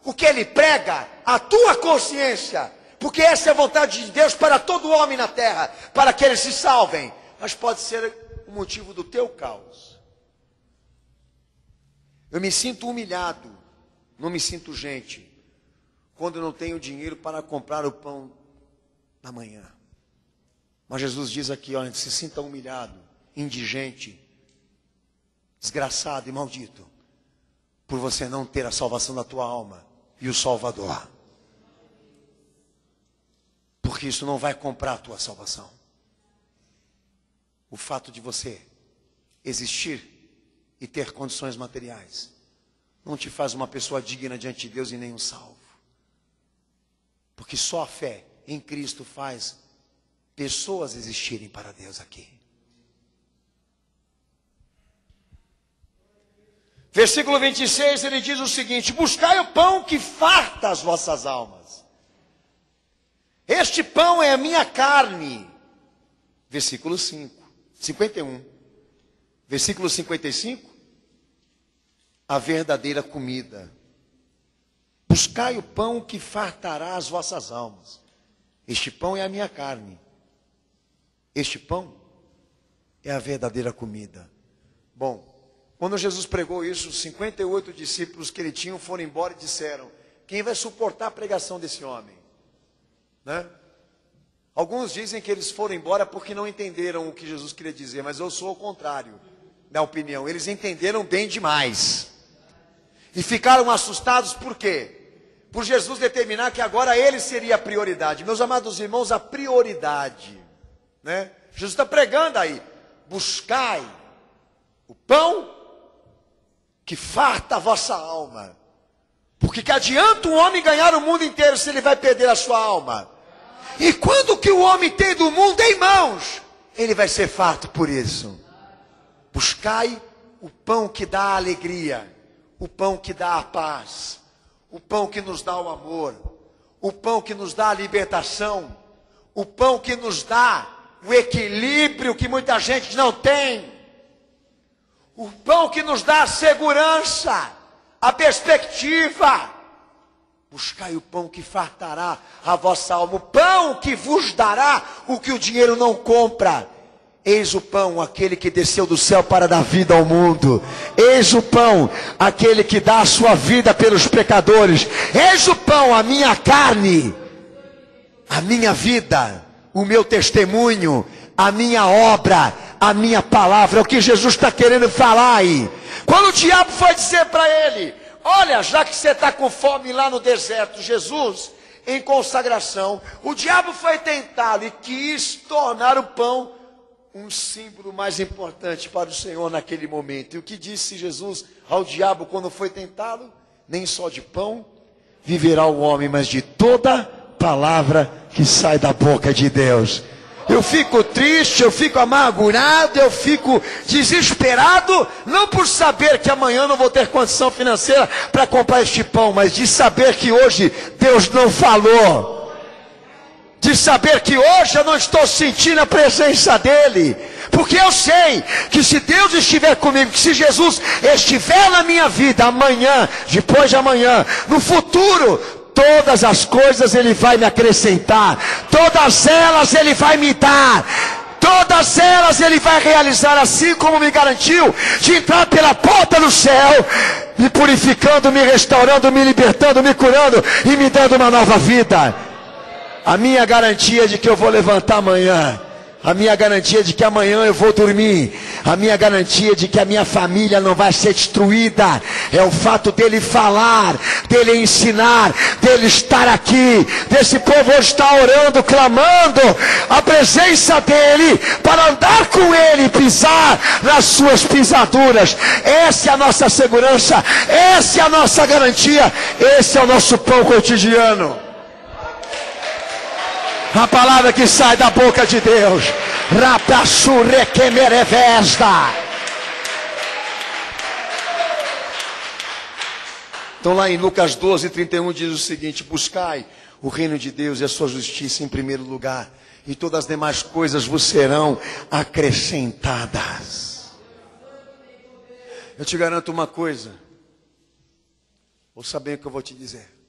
o que ele prega, a tua consciência, porque essa é a vontade de Deus para todo homem na terra, para que eles se salvem, mas pode ser o motivo do teu caos. Eu me sinto humilhado, não me sinto gente, quando eu não tenho dinheiro para comprar o pão da manhã. Mas Jesus diz aqui, olha, se sinta humilhado, indigente, desgraçado e maldito, por você não ter a salvação da tua alma e o Salvador. Porque isso não vai comprar a tua salvação. O fato de você existir e ter condições materiais não te faz uma pessoa digna diante de Deus e nem um salvo. Porque só a fé em Cristo faz pessoas existirem para Deus aqui. Versículo 26, ele diz o seguinte: buscai o pão que farta as vossas almas. Este pão é a minha carne. Versículo 51. Versículo 55. A verdadeira comida. Buscai o pão que fartará as vossas almas. Este pão é a minha carne. Este pão é a verdadeira comida. Bom, quando Jesus pregou isso, os 58 discípulos que ele tinha foram embora e disseram: quem vai suportar a pregação desse homem? Né? Alguns dizem que eles foram embora porque não entenderam o que Jesus queria dizer, mas eu sou o contrário da opinião. Eles entenderam bem demais. E ficaram assustados por quê? Por Jesus determinar que agora ele seria a prioridade. Meus amados irmãos, a prioridade, né? Jesus está pregando aí: buscai o pão que farta a vossa alma. Porque que adianta um homem ganhar o mundo inteiro se ele vai perder a sua alma? E quando que o homem tem do mundo em mãos, ele vai ser farto por isso. Buscai o pão que dá a alegria, o pão que dá a paz, o pão que nos dá o amor, o pão que nos dá a libertação, o pão que nos dá o equilíbrio que muita gente não tem, o pão que nos dá a segurança, a perspectiva. Buscai o pão que fartará a vossa alma, o pão que vos dará o que o dinheiro não compra. Eis o pão, aquele que desceu do céu para dar vida ao mundo. Eis o pão, aquele que dá a sua vida pelos pecadores. Eis o pão, a minha carne, a minha vida, o meu testemunho, a minha obra, a minha palavra. É o que Jesus está querendo falar aí. Quando o diabo foi dizer para ele: olha, já que você está com fome lá no deserto, Jesus, em consagração, o diabo foi tentá-lo e quis tornar o pão um símbolo mais importante para o Senhor naquele momento. E o que disse Jesus ao diabo quando foi tentá-lo? Nem só de pão viverá o homem, mas de toda palavra que sai da boca de Deus. Eu fico triste, eu fico amargurado, eu fico desesperado, não por saber que amanhã não vou ter condição financeira para comprar este pão, mas de saber que hoje Deus não falou. De saber que hoje eu não estou sentindo a presença dEle. Porque eu sei que se Deus estiver comigo, que se Jesus estiver na minha vida, amanhã, depois de amanhã, no futuro, todas as coisas Ele vai me acrescentar. Todas elas Ele vai me dar. Todas elas Ele vai realizar, assim como me garantiu de entrar pela porta do céu, me purificando, me restaurando, me libertando, me curando e me dando uma nova vida. A minha garantia de que eu vou levantar amanhã, a minha garantia de que amanhã eu vou dormir, a minha garantia de que a minha família não vai ser destruída, é o fato dele falar, dele ensinar, dele estar aqui, desse povo hoje estar orando, clamando a presença dele, para andar com ele, pisar nas suas pisaduras. Essa é a nossa segurança, essa é a nossa garantia, esse é o nosso pão cotidiano. A palavra que sai da boca de Deus. Então lá em Lucas 12:31 diz o seguinte: buscai o reino de Deus e a sua justiça em primeiro lugar, e todas as demais coisas vos serão acrescentadas. Eu te garanto uma coisa, ouça bem o que eu vou te dizer.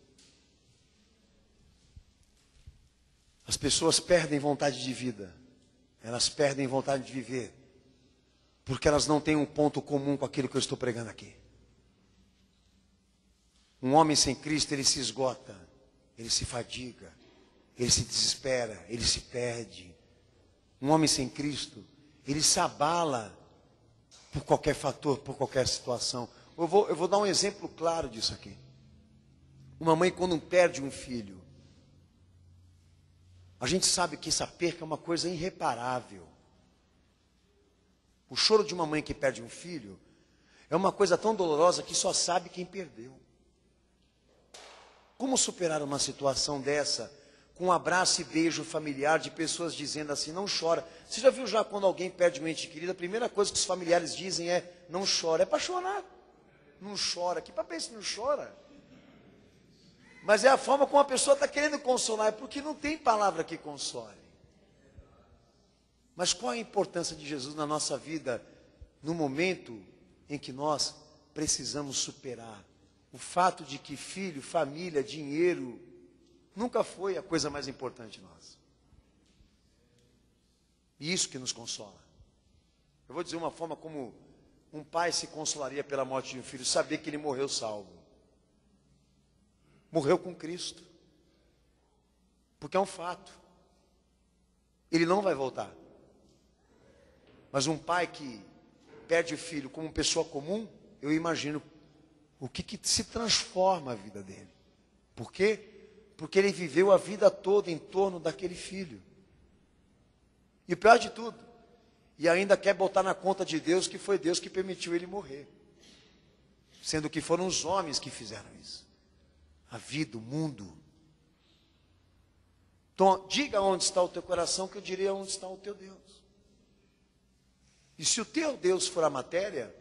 As pessoas perdem vontade de vida, elas perdem vontade de viver, porque elas não têm um ponto comum com aquilo que eu estou pregando aqui. Um homem sem Cristo, ele se esgota, ele se fadiga, ele se desespera, ele se perde. Um homem sem Cristo, ele se abala por qualquer fator, por qualquer situação. Eu vou dar um exemplo claro disso aqui. Uma mãe, quando perde um filho, a gente sabe que essa perca é uma coisa irreparável. O choro de uma mãe que perde um filho é uma coisa tão dolorosa que só sabe quem perdeu. Como superar uma situação dessa com um abraço e beijo familiar de pessoas dizendo assim: não chora. Você já viu já quando alguém perde um ente querido, a primeira coisa que os familiares dizem é: não chora. É para chorar. Não chora. Que papo é esse? Não chora. Mas é a forma como a pessoa está querendo consolar, é porque não tem palavra que console. Mas qual a importância de Jesus na nossa vida, no momento em que nós precisamos superar o fato de que filho, família, dinheiro, nunca foi a coisa mais importante nossa. E isso que nos consola. Eu vou dizer uma forma como um pai se consolaria pela morte de um filho, saber que ele morreu salvo. Morreu com Cristo. Porque é um fato. Ele não vai voltar. Mas um pai que perde o filho como pessoa comum, eu imagino o que se transforma a vida dele. Por quê? Porque ele viveu a vida toda em torno daquele filho. E o pior de tudo, e ainda quer botar na conta de Deus que foi Deus que permitiu ele morrer. Sendo que foram os homens que fizeram isso. a vida, o mundo. Então, diga onde está o teu coração, que eu direi onde está o teu Deus. E se o teu Deus for a matéria,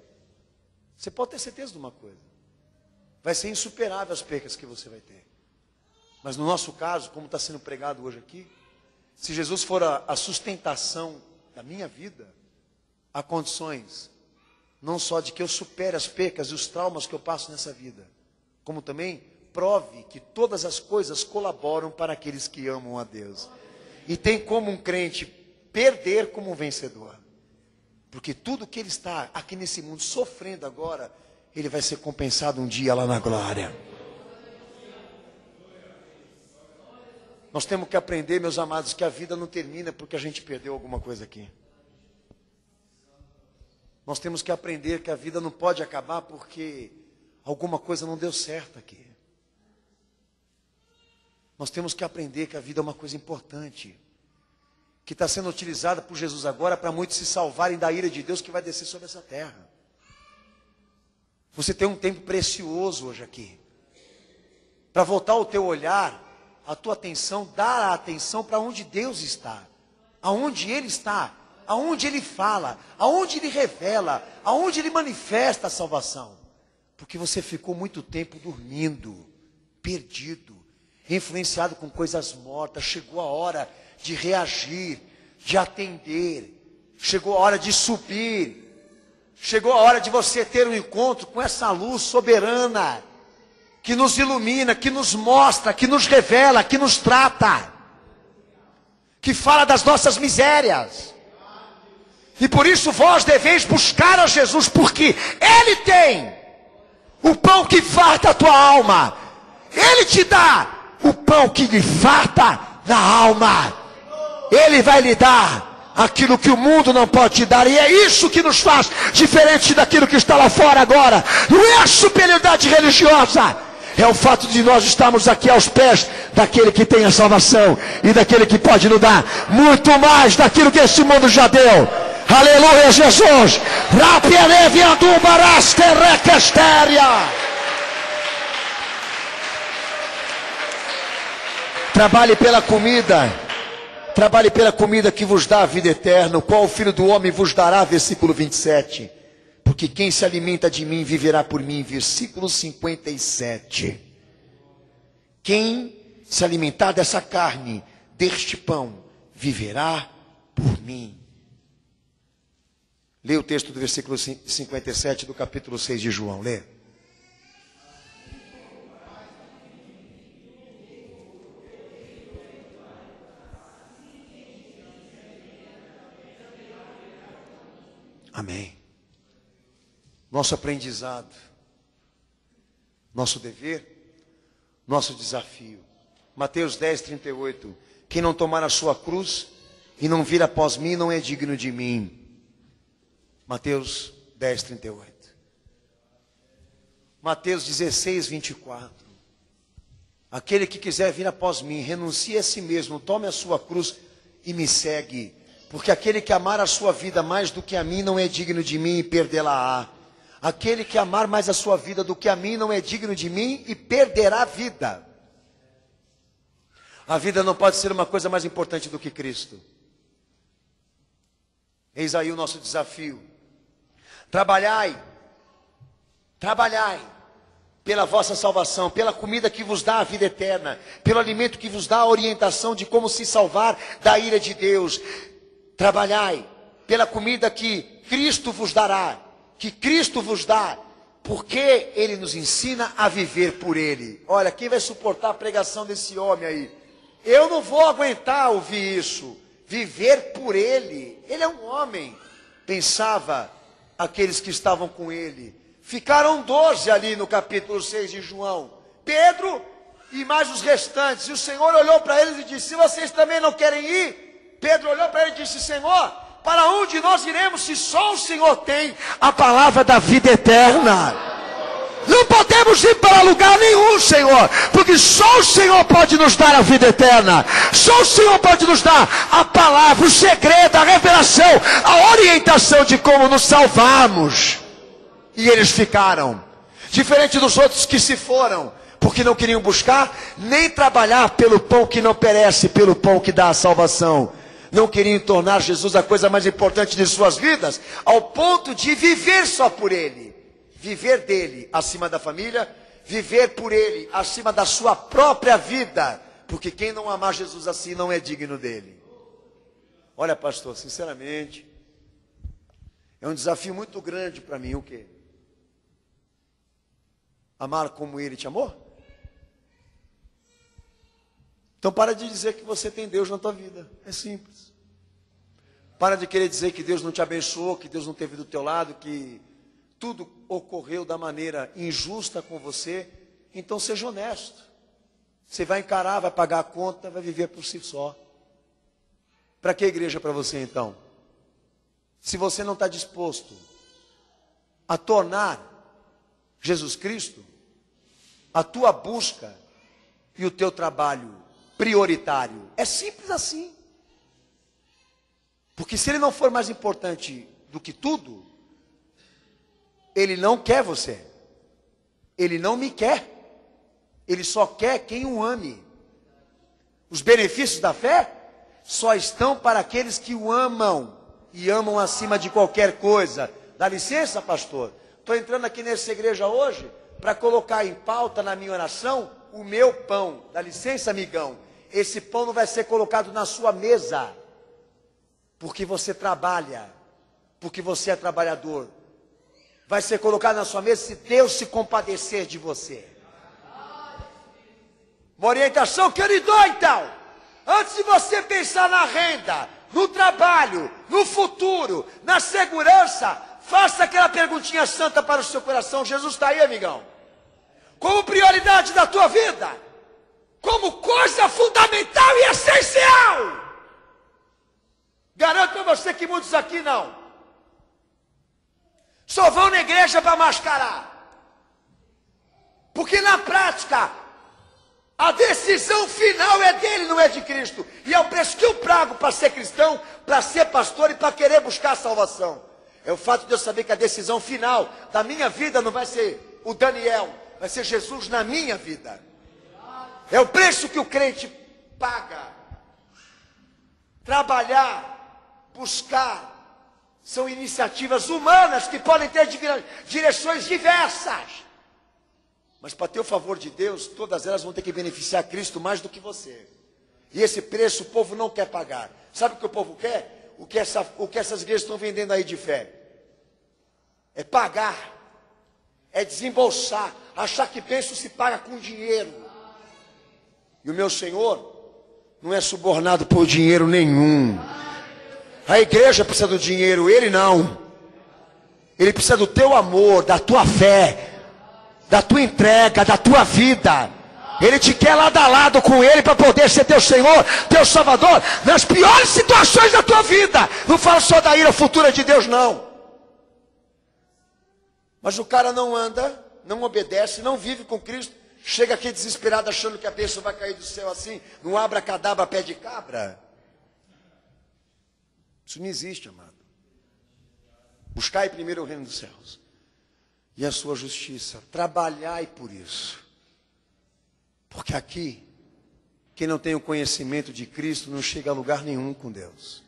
você pode ter certeza de uma coisa: vai ser insuperável as percas que você vai ter. Mas no nosso caso, como está sendo pregado hoje aqui, se Jesus for a sustentação da minha vida, há condições, não só de que eu supere as percas e os traumas que eu passo nessa vida, como também prove que todas as coisas colaboram para aqueles que amam a Deus. E tem como um crente perder como um vencedor. Porque tudo que ele está aqui nesse mundo sofrendo agora, ele vai ser compensado um dia lá na glória. Nós temos que aprender, meus amados, que a vida não termina porque a gente perdeu alguma coisa aqui. Nós temos que aprender que a vida não pode acabar porque alguma coisa não deu certo aqui. Nós temos que aprender que a vida é uma coisa importante, que está sendo utilizada por Jesus agora para muitos se salvarem da ira de Deus que vai descer sobre essa terra. Você tem um tempo precioso hoje aqui, para voltar o teu olhar, a tua atenção, dar a atenção para onde Deus está, aonde Ele está, aonde Ele fala, aonde Ele revela, aonde Ele manifesta a salvação. Porque você ficou muito tempo dormindo, perdido, influenciado com coisas mortas. Chegou a hora de reagir, de atender. Chegou a hora de subir. Chegou a hora de você ter um encontro com essa luz soberana, que nos ilumina, que nos mostra, que nos revela, que nos trata, que fala das nossas misérias. E por isso vós deveis buscar a Jesus, porque Ele tem o pão que farta a tua alma. Ele te dá o pão que lhe farta na alma. Ele vai lhe dar aquilo que o mundo não pode te dar. E é isso que nos faz diferente daquilo que está lá fora agora. Não é a superioridade religiosa, é o fato de nós estarmos aqui aos pés daquele que tem a salvação e daquele que pode nos dar muito mais daquilo que esse mundo já deu. Aleluia, Jesus. Trabalhe pela comida. Trabalhe pela comida que vos dá a vida eterna, o qual o Filho do Homem vos dará, versículo 27. Porque quem se alimenta de mim viverá por mim, versículo 57. Quem se alimentar dessa carne, deste pão, viverá por mim. Lê o texto do versículo 57 do capítulo 6 de João, lê. Amém. Nosso aprendizado, nosso dever, nosso desafio. Mateus 10, 38. Quem não tomar a sua cruz e não vir após mim não é digno de mim. Mateus 10, 38. Mateus 16, 24. Aquele que quiser vir após mim, renuncie a si mesmo, tome a sua cruz e me segue. Porque aquele que amar a sua vida mais do que a mim não é digno de mim e perdê-la-á. Aquele que amar mais a sua vida do que a mim não é digno de mim e perderá a vida. A vida não pode ser uma coisa mais importante do que Cristo. Eis aí o nosso desafio. Trabalhai pela vossa salvação, pela comida que vos dá a vida eterna, pelo alimento que vos dá a orientação de como se salvar da ira de Deus. Trabalhai pela comida que Cristo vos dará, que Cristo vos dá, porque Ele nos ensina a viver por Ele. Olha, quem vai suportar a pregação desse homem aí? Eu não vou aguentar ouvir isso. Viver por Ele. Ele é um homem. Pensava aqueles que estavam com Ele. Ficaram 12 ali no capítulo 6 de João. Pedro e mais os restantes. E o Senhor olhou para eles e disse: se vocês também não querem ir? Pedro olhou para ele e disse: Senhor, para onde nós iremos se só o Senhor tem a palavra da vida eterna? Não podemos ir para lugar nenhum, Senhor, porque só o Senhor pode nos dar a vida eterna. Só o Senhor pode nos dar a palavra, o segredo, a revelação, a orientação de como nos salvarmos. E eles ficaram, diferente dos outros que se foram, porque não queriam buscar nem trabalhar pelo pão que não perece, pelo pão que dá a salvação. Não queriam tornar Jesus a coisa mais importante de suas vidas, ao ponto de viver só por Ele. Viver dele acima da família, viver por Ele acima da sua própria vida. Porque quem não amar Jesus assim não é digno dele. Olha, pastor, sinceramente, é um desafio muito grande para mim, o quê? Amar como Ele te amou? Então para de dizer que você tem Deus na tua vida. É simples. Para de querer dizer que Deus não te abençoou, que Deus não esteve do teu lado, que tudo ocorreu da maneira injusta com você. Então seja honesto. Você vai encarar, vai pagar a conta, vai viver por si só. Para que igreja para você então? Se você não está disposto a tornar Jesus Cristo a tua busca e o teu trabalho prioritário. É simples assim. Porque se Ele não for mais importante do que tudo, Ele não quer você. Ele não me quer. Ele só quer quem o ame. Os benefícios da fé só estão para aqueles que o amam. E amam acima de qualquer coisa. Dá licença, pastor. Estou entrando aqui nessa igreja hoje para colocar em pauta na minha oração o meu pão. Dá licença, amigão. Esse pão não vai ser colocado na sua mesa. Porque você trabalha. Porque você é trabalhador. Vai ser colocado na sua mesa se Deus se compadecer de você. Uma orientação que eu lhe dou então. Antes de você pensar na renda, no trabalho, no futuro, na segurança, faça aquela perguntinha santa para o seu coração. Jesus está aí, amigão. Como prioridade da tua vida. Como coisa fundamental e essencial. Garanto para você que muitos aqui não. Só vão na igreja para mascarar. Porque na prática, a decisão final é dele, não é de Cristo. E é o preço que eu pago para ser cristão, para ser pastor e para querer buscar a salvação. É o fato de eu saber que a decisão final da minha vida não vai ser o Daniel, vai ser Jesus na minha vida. É o preço que o crente paga. Trabalhar, buscar, são iniciativas humanas que podem ter direções diversas. Mas para ter o favor de Deus, todas elas vão ter que beneficiar Cristo mais do que você. E esse preço o povo não quer pagar. Sabe o que o povo quer? O que essas igrejas estão vendendo aí de fé? É pagar. É desembolsar. Achar que bênção se paga com dinheiro. E o meu Senhor não é subornado por dinheiro nenhum. A igreja precisa do dinheiro, Ele não. Ele precisa do teu amor, da tua fé, da tua entrega, da tua vida. Ele te quer lado a lado com Ele para poder ser teu Senhor, teu Salvador, nas piores situações da tua vida. Não falo só da ira futura de Deus, não. Mas o cara não anda, não obedece, não vive com Cristo. Chega aqui desesperado achando que a bênção vai cair do céu assim, não abracadabra pé de cabra. Isso não existe, amado. Buscai primeiro o reino dos céus e a sua justiça. Trabalhai por isso. Porque aqui, quem não tem o conhecimento de Cristo não chega a lugar nenhum com Deus.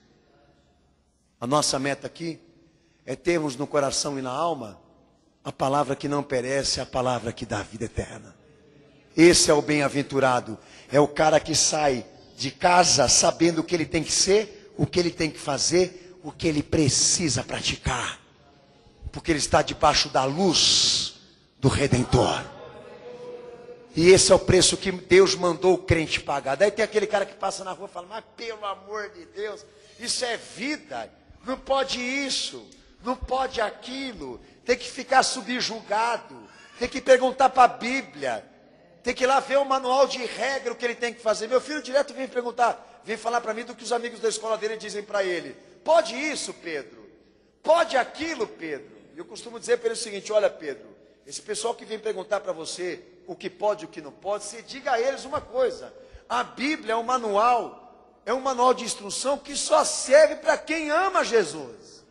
A nossa meta aqui é termos no coração e na alma a palavra que não perece, a palavra que dá vida eterna. Esse é o bem-aventurado. É o cara que sai de casa sabendo o que ele tem que ser, o que ele tem que fazer, o que ele precisa praticar. Porque ele está debaixo da luz do Redentor. E esse é o preço que Deus mandou o crente pagar. Daí tem aquele cara que passa na rua e fala, mas pelo amor de Deus, isso é vida. Não pode isso, não pode aquilo. Tem que ficar subjugado. Tem que perguntar para a Bíblia. Tem que ir lá ver o manual de regra, o que ele tem que fazer. Meu filho direto vem perguntar, vem falar para mim do que os amigos da escola dele dizem para ele. Pode isso, Pedro? Pode aquilo, Pedro? E eu costumo dizer para ele o seguinte, olha, Pedro, esse pessoal que vem perguntar para você o que pode e o que não pode, você diga a eles uma coisa. A Bíblia é um manual de instrução que só serve para quem ama Jesus.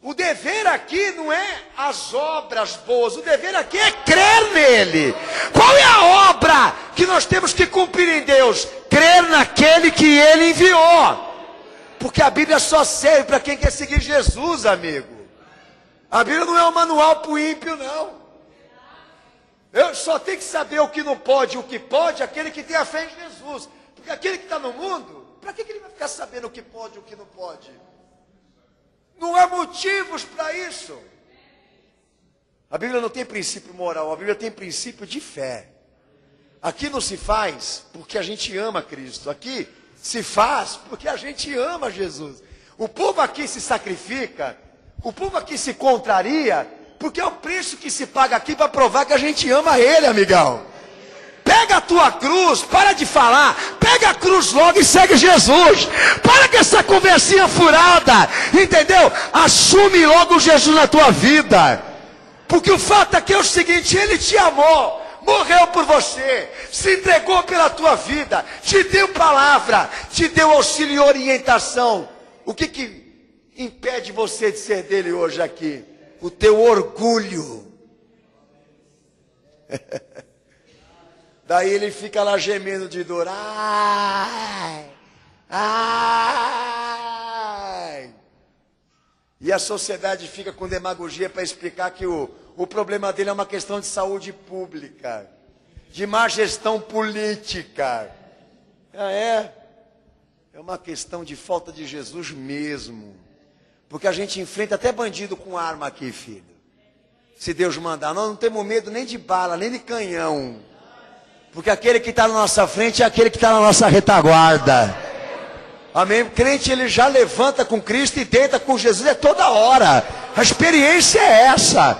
O dever aqui não é as obras boas, o dever aqui é crer nele. Qual é a obra que nós temos que cumprir em Deus? Crer naquele que ele enviou. Porque a Bíblia só serve para quem quer seguir Jesus, amigo. A Bíblia não é um manual para o ímpio, não. Eu só tenho que saber o que não pode e o que pode, aquele que tem a fé em Jesus. Porque aquele que está no mundo, para que ele vai ficar sabendo o que pode e o que não pode? Não há motivos para isso. A Bíblia não tem princípio moral, a Bíblia tem princípio de fé. Aqui não se faz porque a gente ama Cristo. Aqui se faz porque a gente ama Jesus. O povo aqui se sacrifica, o povo aqui se contraria, porque é o preço que se paga aqui para provar que a gente ama Ele, amigão. Pega a tua cruz, para de falar, pega a cruz logo e segue Jesus. Para com essa conversinha furada, entendeu? Assume logo Jesus na tua vida. Porque o fato aqui é o seguinte, Ele te amou, morreu por você, se entregou pela tua vida, te deu palavra, te deu auxílio e orientação. O que impede você de ser dele hoje aqui? O teu orgulho. Daí ele fica lá gemendo de dor. Ai, ai. E a sociedade fica com demagogia para explicar que o problema dele é uma questão de saúde pública, de má gestão política. É uma questão de falta de Jesus mesmo. Porque a gente enfrenta até bandido com arma aqui, filho. Se Deus mandar, nós não temos medo nem de bala, nem de canhão. Porque aquele que está na nossa frente é aquele que está na nossa retaguarda. Amém? O crente, ele já levanta com Cristo e deita com Jesus, é toda hora. A experiência é essa.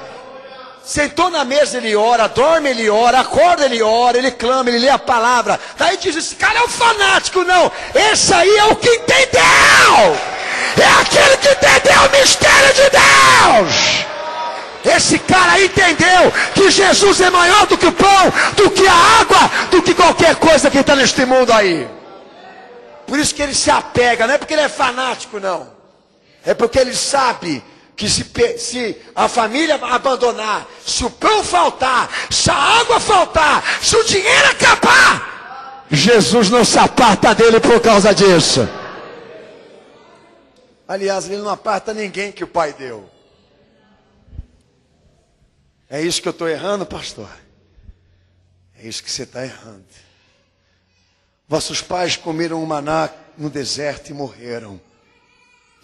Sentou na mesa, ele ora, dorme, ele ora, acorda, ele ora, ele clama, ele lê a palavra. Daí diz, esse cara é um fanático. Não, esse aí é o que entendeu. É aquele que entendeu o mistério de Deus. Esse cara entendeu que Jesus é maior do que o pão, do que a água, do que qualquer coisa que está neste mundo aí. Por isso que ele se apega, não é porque ele é fanático, não. É porque ele sabe que se a família abandonar, se o pão faltar, se a água faltar, se o dinheiro acabar, Jesus não se aparta dele por causa disso. Aliás, ele não aparta ninguém que o Pai deu. É isso que eu estou errando, pastor? É isso que você está errando. Vossos pais comeram o maná no deserto e morreram.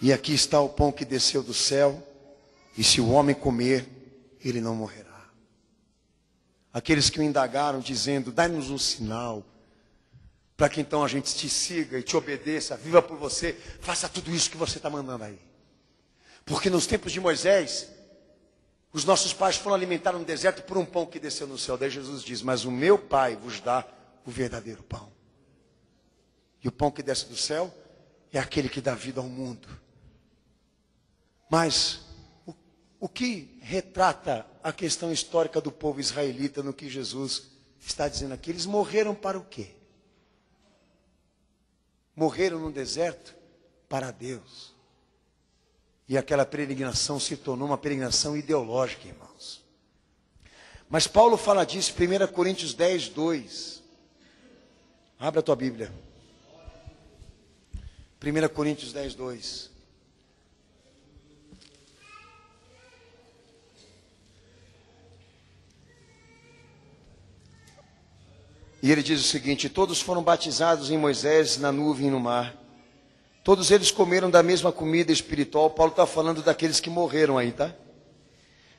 E aqui está o pão que desceu do céu. E se o homem comer, ele não morrerá. Aqueles que o indagaram, dizendo, dai-nos um sinal, para que então a gente te siga e te obedeça, viva por você, faça tudo isso que você está mandando aí. Porque nos tempos de Moisés, os nossos pais foram alimentados no deserto por um pão que desceu no céu. Daí Jesus diz, mas o meu Pai vos dá o verdadeiro pão. E o pão que desce do céu é aquele que dá vida ao mundo. Mas o que retrata a questão histórica do povo israelita no que Jesus está dizendo aqui? Eles morreram para o quê? Morreram no deserto para Deus. E aquela peregrinação se tornou uma peregrinação ideológica, irmãos. Mas Paulo fala disso em 1 Coríntios 10, 2. Abra a tua Bíblia. 1 Coríntios 10, 2. E ele diz o seguinte, todos foram batizados em Moisés, na nuvem e no mar. Todos eles comeram da mesma comida espiritual. Paulo está falando daqueles que morreram aí, tá?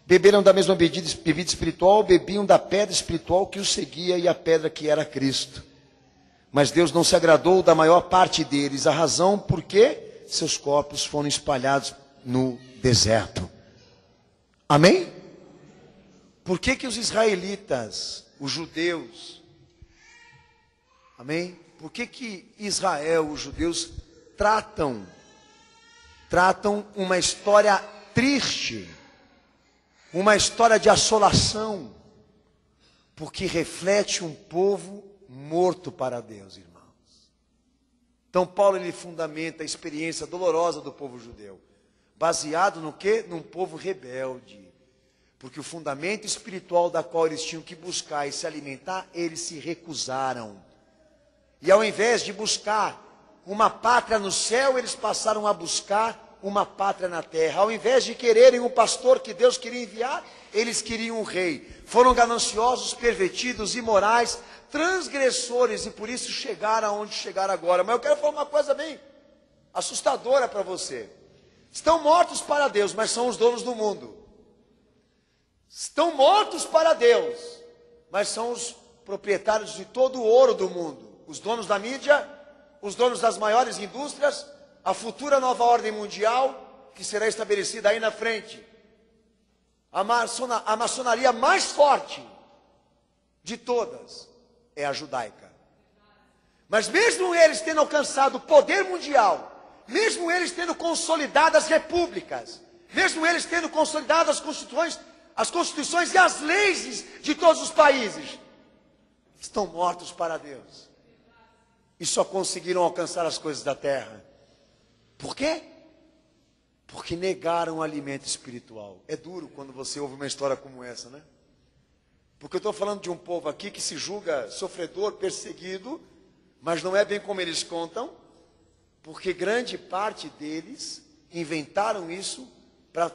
Beberam da mesma bebida espiritual, bebiam da pedra espiritual que os seguia e a pedra que era Cristo. Mas Deus não se agradou da maior parte deles. A razão por que seus corpos foram espalhados no deserto. Amém? Por que os israelitas, os judeus, amém? Por que Israel, os judeus, tratam uma história triste, uma história de assolação, porque reflete um povo morto para Deus, irmãos. Então Paulo ele fundamenta a experiência dolorosa do povo judeu. Baseado no quê? Num povo rebelde. Porque o fundamento espiritual da qual eles tinham que buscar e se alimentar, eles se recusaram. E ao invés de buscar uma pátria no céu, eles passaram a buscar uma pátria na terra. Ao invés de quererem um pastor que Deus queria enviar, eles queriam um rei. Foram gananciosos, pervertidos, imorais, transgressores, e por isso chegaram aonde chegaram agora. Mas eu quero falar uma coisa bem assustadora para você. Estão mortos para Deus, mas são os donos do mundo. Estão mortos para Deus, mas são os proprietários de todo o ouro do mundo. Os donos da mídia, os donos das maiores indústrias, a futura nova ordem mundial, que será estabelecida aí na frente. A maçonaria mais forte de todas é a judaica. Mas mesmo eles tendo alcançado o poder mundial, mesmo eles tendo consolidado as repúblicas, mesmo eles tendo consolidado as constituições e as leis de todos os países, estão mortos para Deus. E só conseguiram alcançar as coisas da terra. Por quê? Porque negaram o alimento espiritual. É duro quando você ouve uma história como essa, né? Porque eu estou falando de um povo aqui que se julga sofredor, perseguido, mas não é bem como eles contam, porque grande parte deles inventaram isso para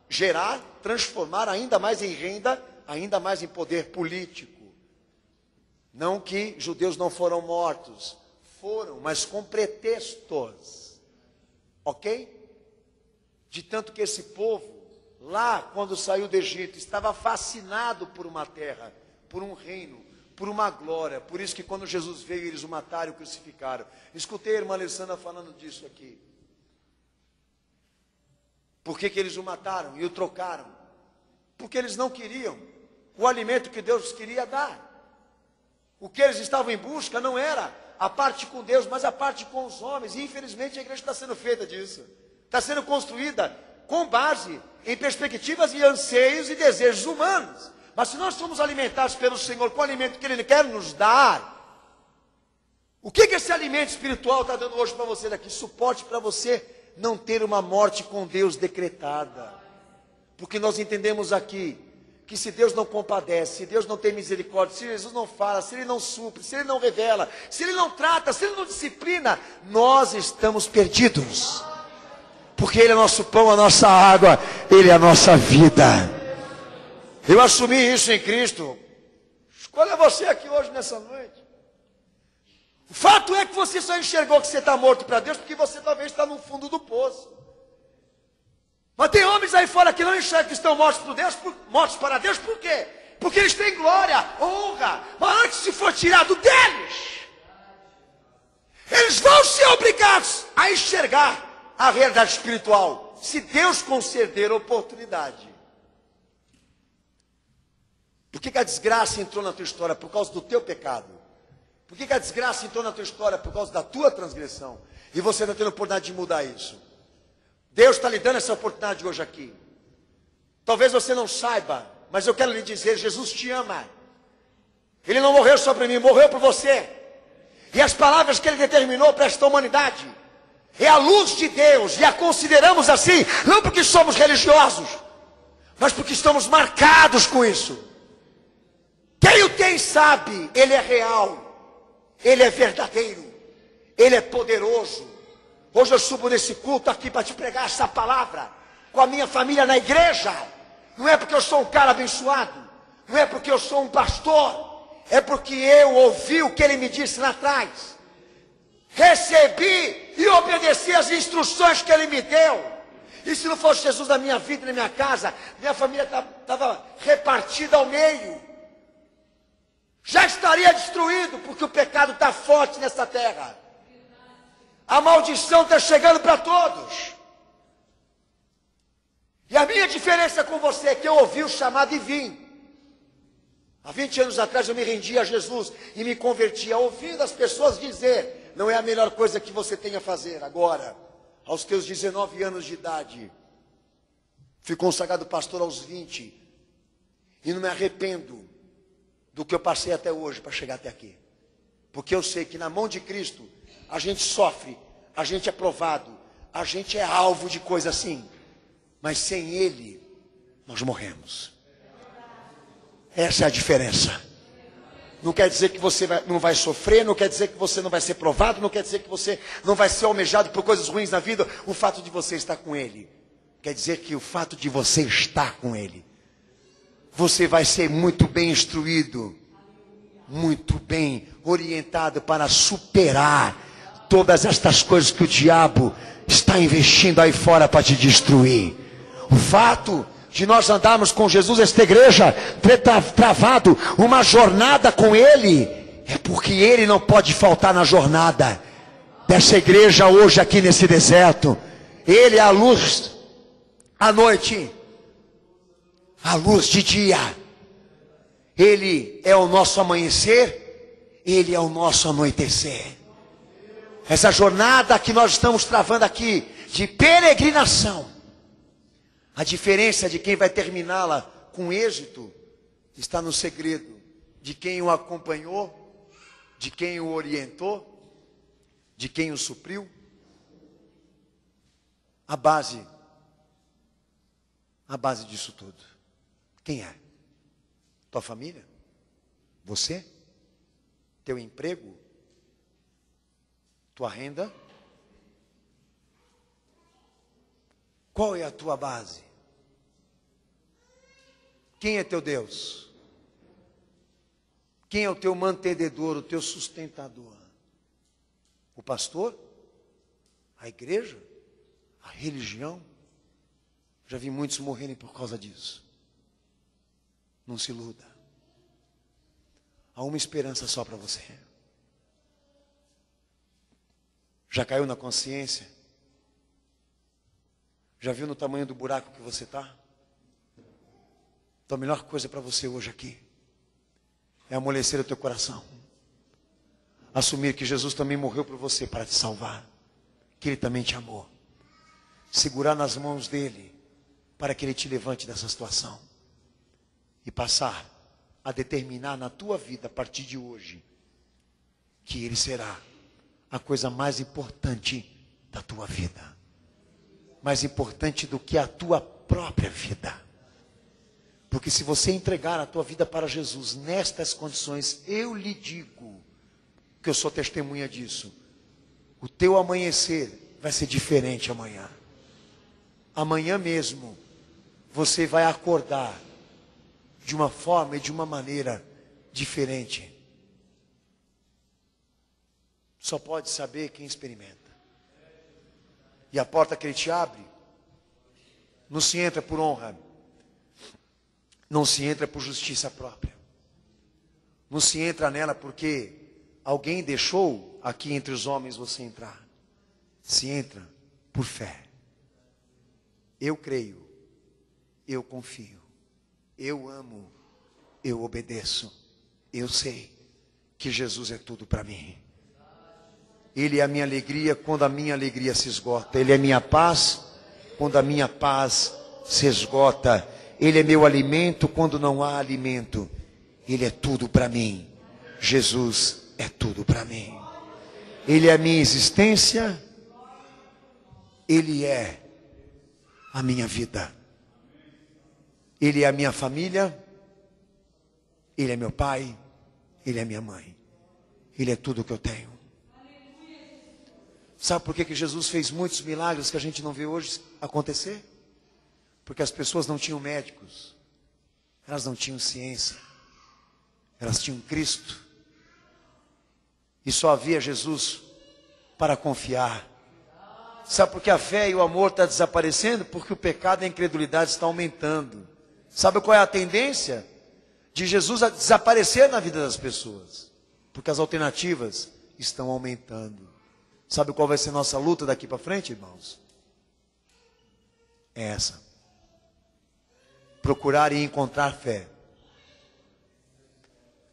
gerar, transformar ainda mais em renda, ainda mais em poder político. Não que judeus não foram mortos, foram, mas com pretextos, ok? De tanto que esse povo, lá quando saiu do Egito, estava fascinado por uma terra, por um reino, por uma glória. Por isso que quando Jesus veio, eles o mataram e o crucificaram. Escutei a irmã Alessandra falando disso aqui. Por que eles o mataram e o trocaram? Porque eles não queriam o alimento que Deus queria dar. O que eles estavam em busca não era a parte com Deus, mas a parte com os homens. E infelizmente a igreja está sendo feita disso. Está sendo construída com base em perspectivas e anseios e desejos humanos. Mas se nós somos alimentados pelo Senhor com o alimento que Ele quer nos dar, o que esse alimento espiritual está dando hoje para você daqui? Suporte para você não ter uma morte com Deus decretada. Porque nós entendemos aqui que se Deus não compadece, se Deus não tem misericórdia, se Jesus não fala, se Ele não supre, se Ele não revela, se Ele não trata, se Ele não disciplina, nós estamos perdidos. Porque Ele é nosso pão, a nossa água, Ele é a nossa vida. Eu assumi isso em Cristo. Escolha você aqui hoje, nessa noite. O fato é que você só enxergou que você está morto para Deus, porque você talvez está no fundo do poço. Mas tem homens aí fora que não enxergam que estão mortos para Deus, por quê? Porque eles têm glória, honra, mas antes se for tirado deles, eles vão ser obrigados a enxergar a realidade espiritual, se Deus conceder oportunidade. Por que a desgraça entrou na tua história? Por causa do teu pecado. Por que a desgraça entrou na tua história? Por causa da tua transgressão. E você não tem a oportunidade de mudar isso. Deus está lhe dando essa oportunidade hoje aqui. Talvez você não saiba, mas eu quero lhe dizer, Jesus te ama. Ele não morreu só por mim, morreu por você. E as palavras que Ele determinou para esta humanidade é a luz de Deus, e a consideramos assim, não porque somos religiosos, mas porque estamos marcados com isso. Quem o tem sabe, Ele é real, Ele é verdadeiro, Ele é poderoso. Hoje eu subo nesse culto aqui para te pregar essa palavra, com a minha família na igreja. Não é porque eu sou um cara abençoado, não é porque eu sou um pastor, é porque eu ouvi o que Ele me disse lá atrás. Recebi e obedeci as instruções que Ele me deu. E se não fosse Jesus na minha vida, na minha casa, minha família estava repartida ao meio. Já estaria destruído, porque o pecado está forte nessa terra. A maldição está chegando para todos. E a minha diferença com você é que eu ouvi o chamado e vim. Há 20 anos atrás eu me rendi a Jesus e me convertia, ouvindo as pessoas dizer, não é a melhor coisa que você tem a fazer agora. Aos teus 19 anos de idade, fui consagrado pastor aos 20, e não me arrependo do que eu passei até hoje para chegar até aqui. Porque eu sei que na mão de Cristo, a gente sofre, a gente é provado, a gente é alvo de coisa assim, mas sem Ele, nós morremos. Essa é a diferença. Não quer dizer que você não vai sofrer, não quer dizer que você não vai ser provado, não quer dizer que você não vai ser almejado por coisas ruins na vida. O fato de você estar com Ele, quer dizer que o fato de você estar com Ele, você vai ser muito bem instruído, muito bem orientado para superar todas estas coisas que o diabo está investindo aí fora para te destruir. O fato de nós andarmos com Jesus, esta igreja, ter travado uma jornada com Ele, é porque Ele não pode faltar na jornada dessa igreja hoje aqui nesse deserto. Ele é a luz à noite, a luz de dia. Ele é o nosso amanhecer, Ele é o nosso anoitecer. Essa jornada que nós estamos travando aqui, de peregrinação, a diferença de quem vai terminá-la com êxito está no segredo de quem o acompanhou, de quem o orientou, de quem o supriu. A base disso tudo, quem é? Tua família? Você? Teu emprego? Tua renda? Qual é a tua base? Quem é teu Deus? Quem é o teu mantenedor, o teu sustentador? O pastor? A igreja? A religião? Já vi muitos morrerem por causa disso. Não se iluda. Há uma esperança só para você. Já caiu na consciência? Já viu no tamanho do buraco que você está? Então a melhor coisa para você hoje aqui é amolecer o teu coração. Assumir que Jesus também morreu por você para te salvar. Que Ele também te amou. Segurar nas mãos dEle para que Ele te levante dessa situação. E passar a determinar na tua vida a partir de hoje que Ele será a coisa mais importante da tua vida. Mais importante do que a tua própria vida. Porque se você entregar a tua vida para Jesus nestas condições, eu lhe digo, que eu sou testemunha disso, o teu amanhecer vai ser diferente amanhã. Amanhã mesmo, você vai acordar de uma forma e de uma maneira diferente. Só pode saber quem experimenta. E a porta que Ele te abre, não se entra por honra, não se entra por justiça própria, não se entra nela porque alguém deixou aqui entre os homens você entrar. Se entra por fé. Eu creio, eu confio, eu amo, eu obedeço, eu sei que Jesus é tudo para mim. Ele é a minha alegria quando a minha alegria se esgota. Ele é minha paz quando a minha paz se esgota. Ele é meu alimento quando não há alimento. Ele é tudo para mim. Jesus é tudo para mim. Ele é a minha existência. Ele é a minha vida. Ele é a minha família. Ele é meu pai. Ele é minha mãe. Ele é tudo que eu tenho. Sabe por que Jesus fez muitos milagres que a gente não vê hoje acontecer? Porque as pessoas não tinham médicos, elas não tinham ciência, elas tinham Cristo. E só havia Jesus para confiar. Sabe por que a fé e o amor estão desaparecendo? Porque o pecado e a incredulidade estão aumentando. Sabe qual é a tendência? De Jesus a desaparecer na vida das pessoas. Porque as alternativas estão aumentando. Sabe qual vai ser nossa luta daqui para frente, irmãos? É essa. Procurar e encontrar fé.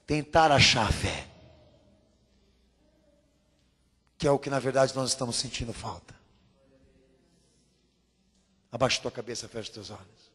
Tentar achar fé. Que é o que na verdade nós estamos sentindo falta. Abaixa tua cabeça, fecha teus olhos.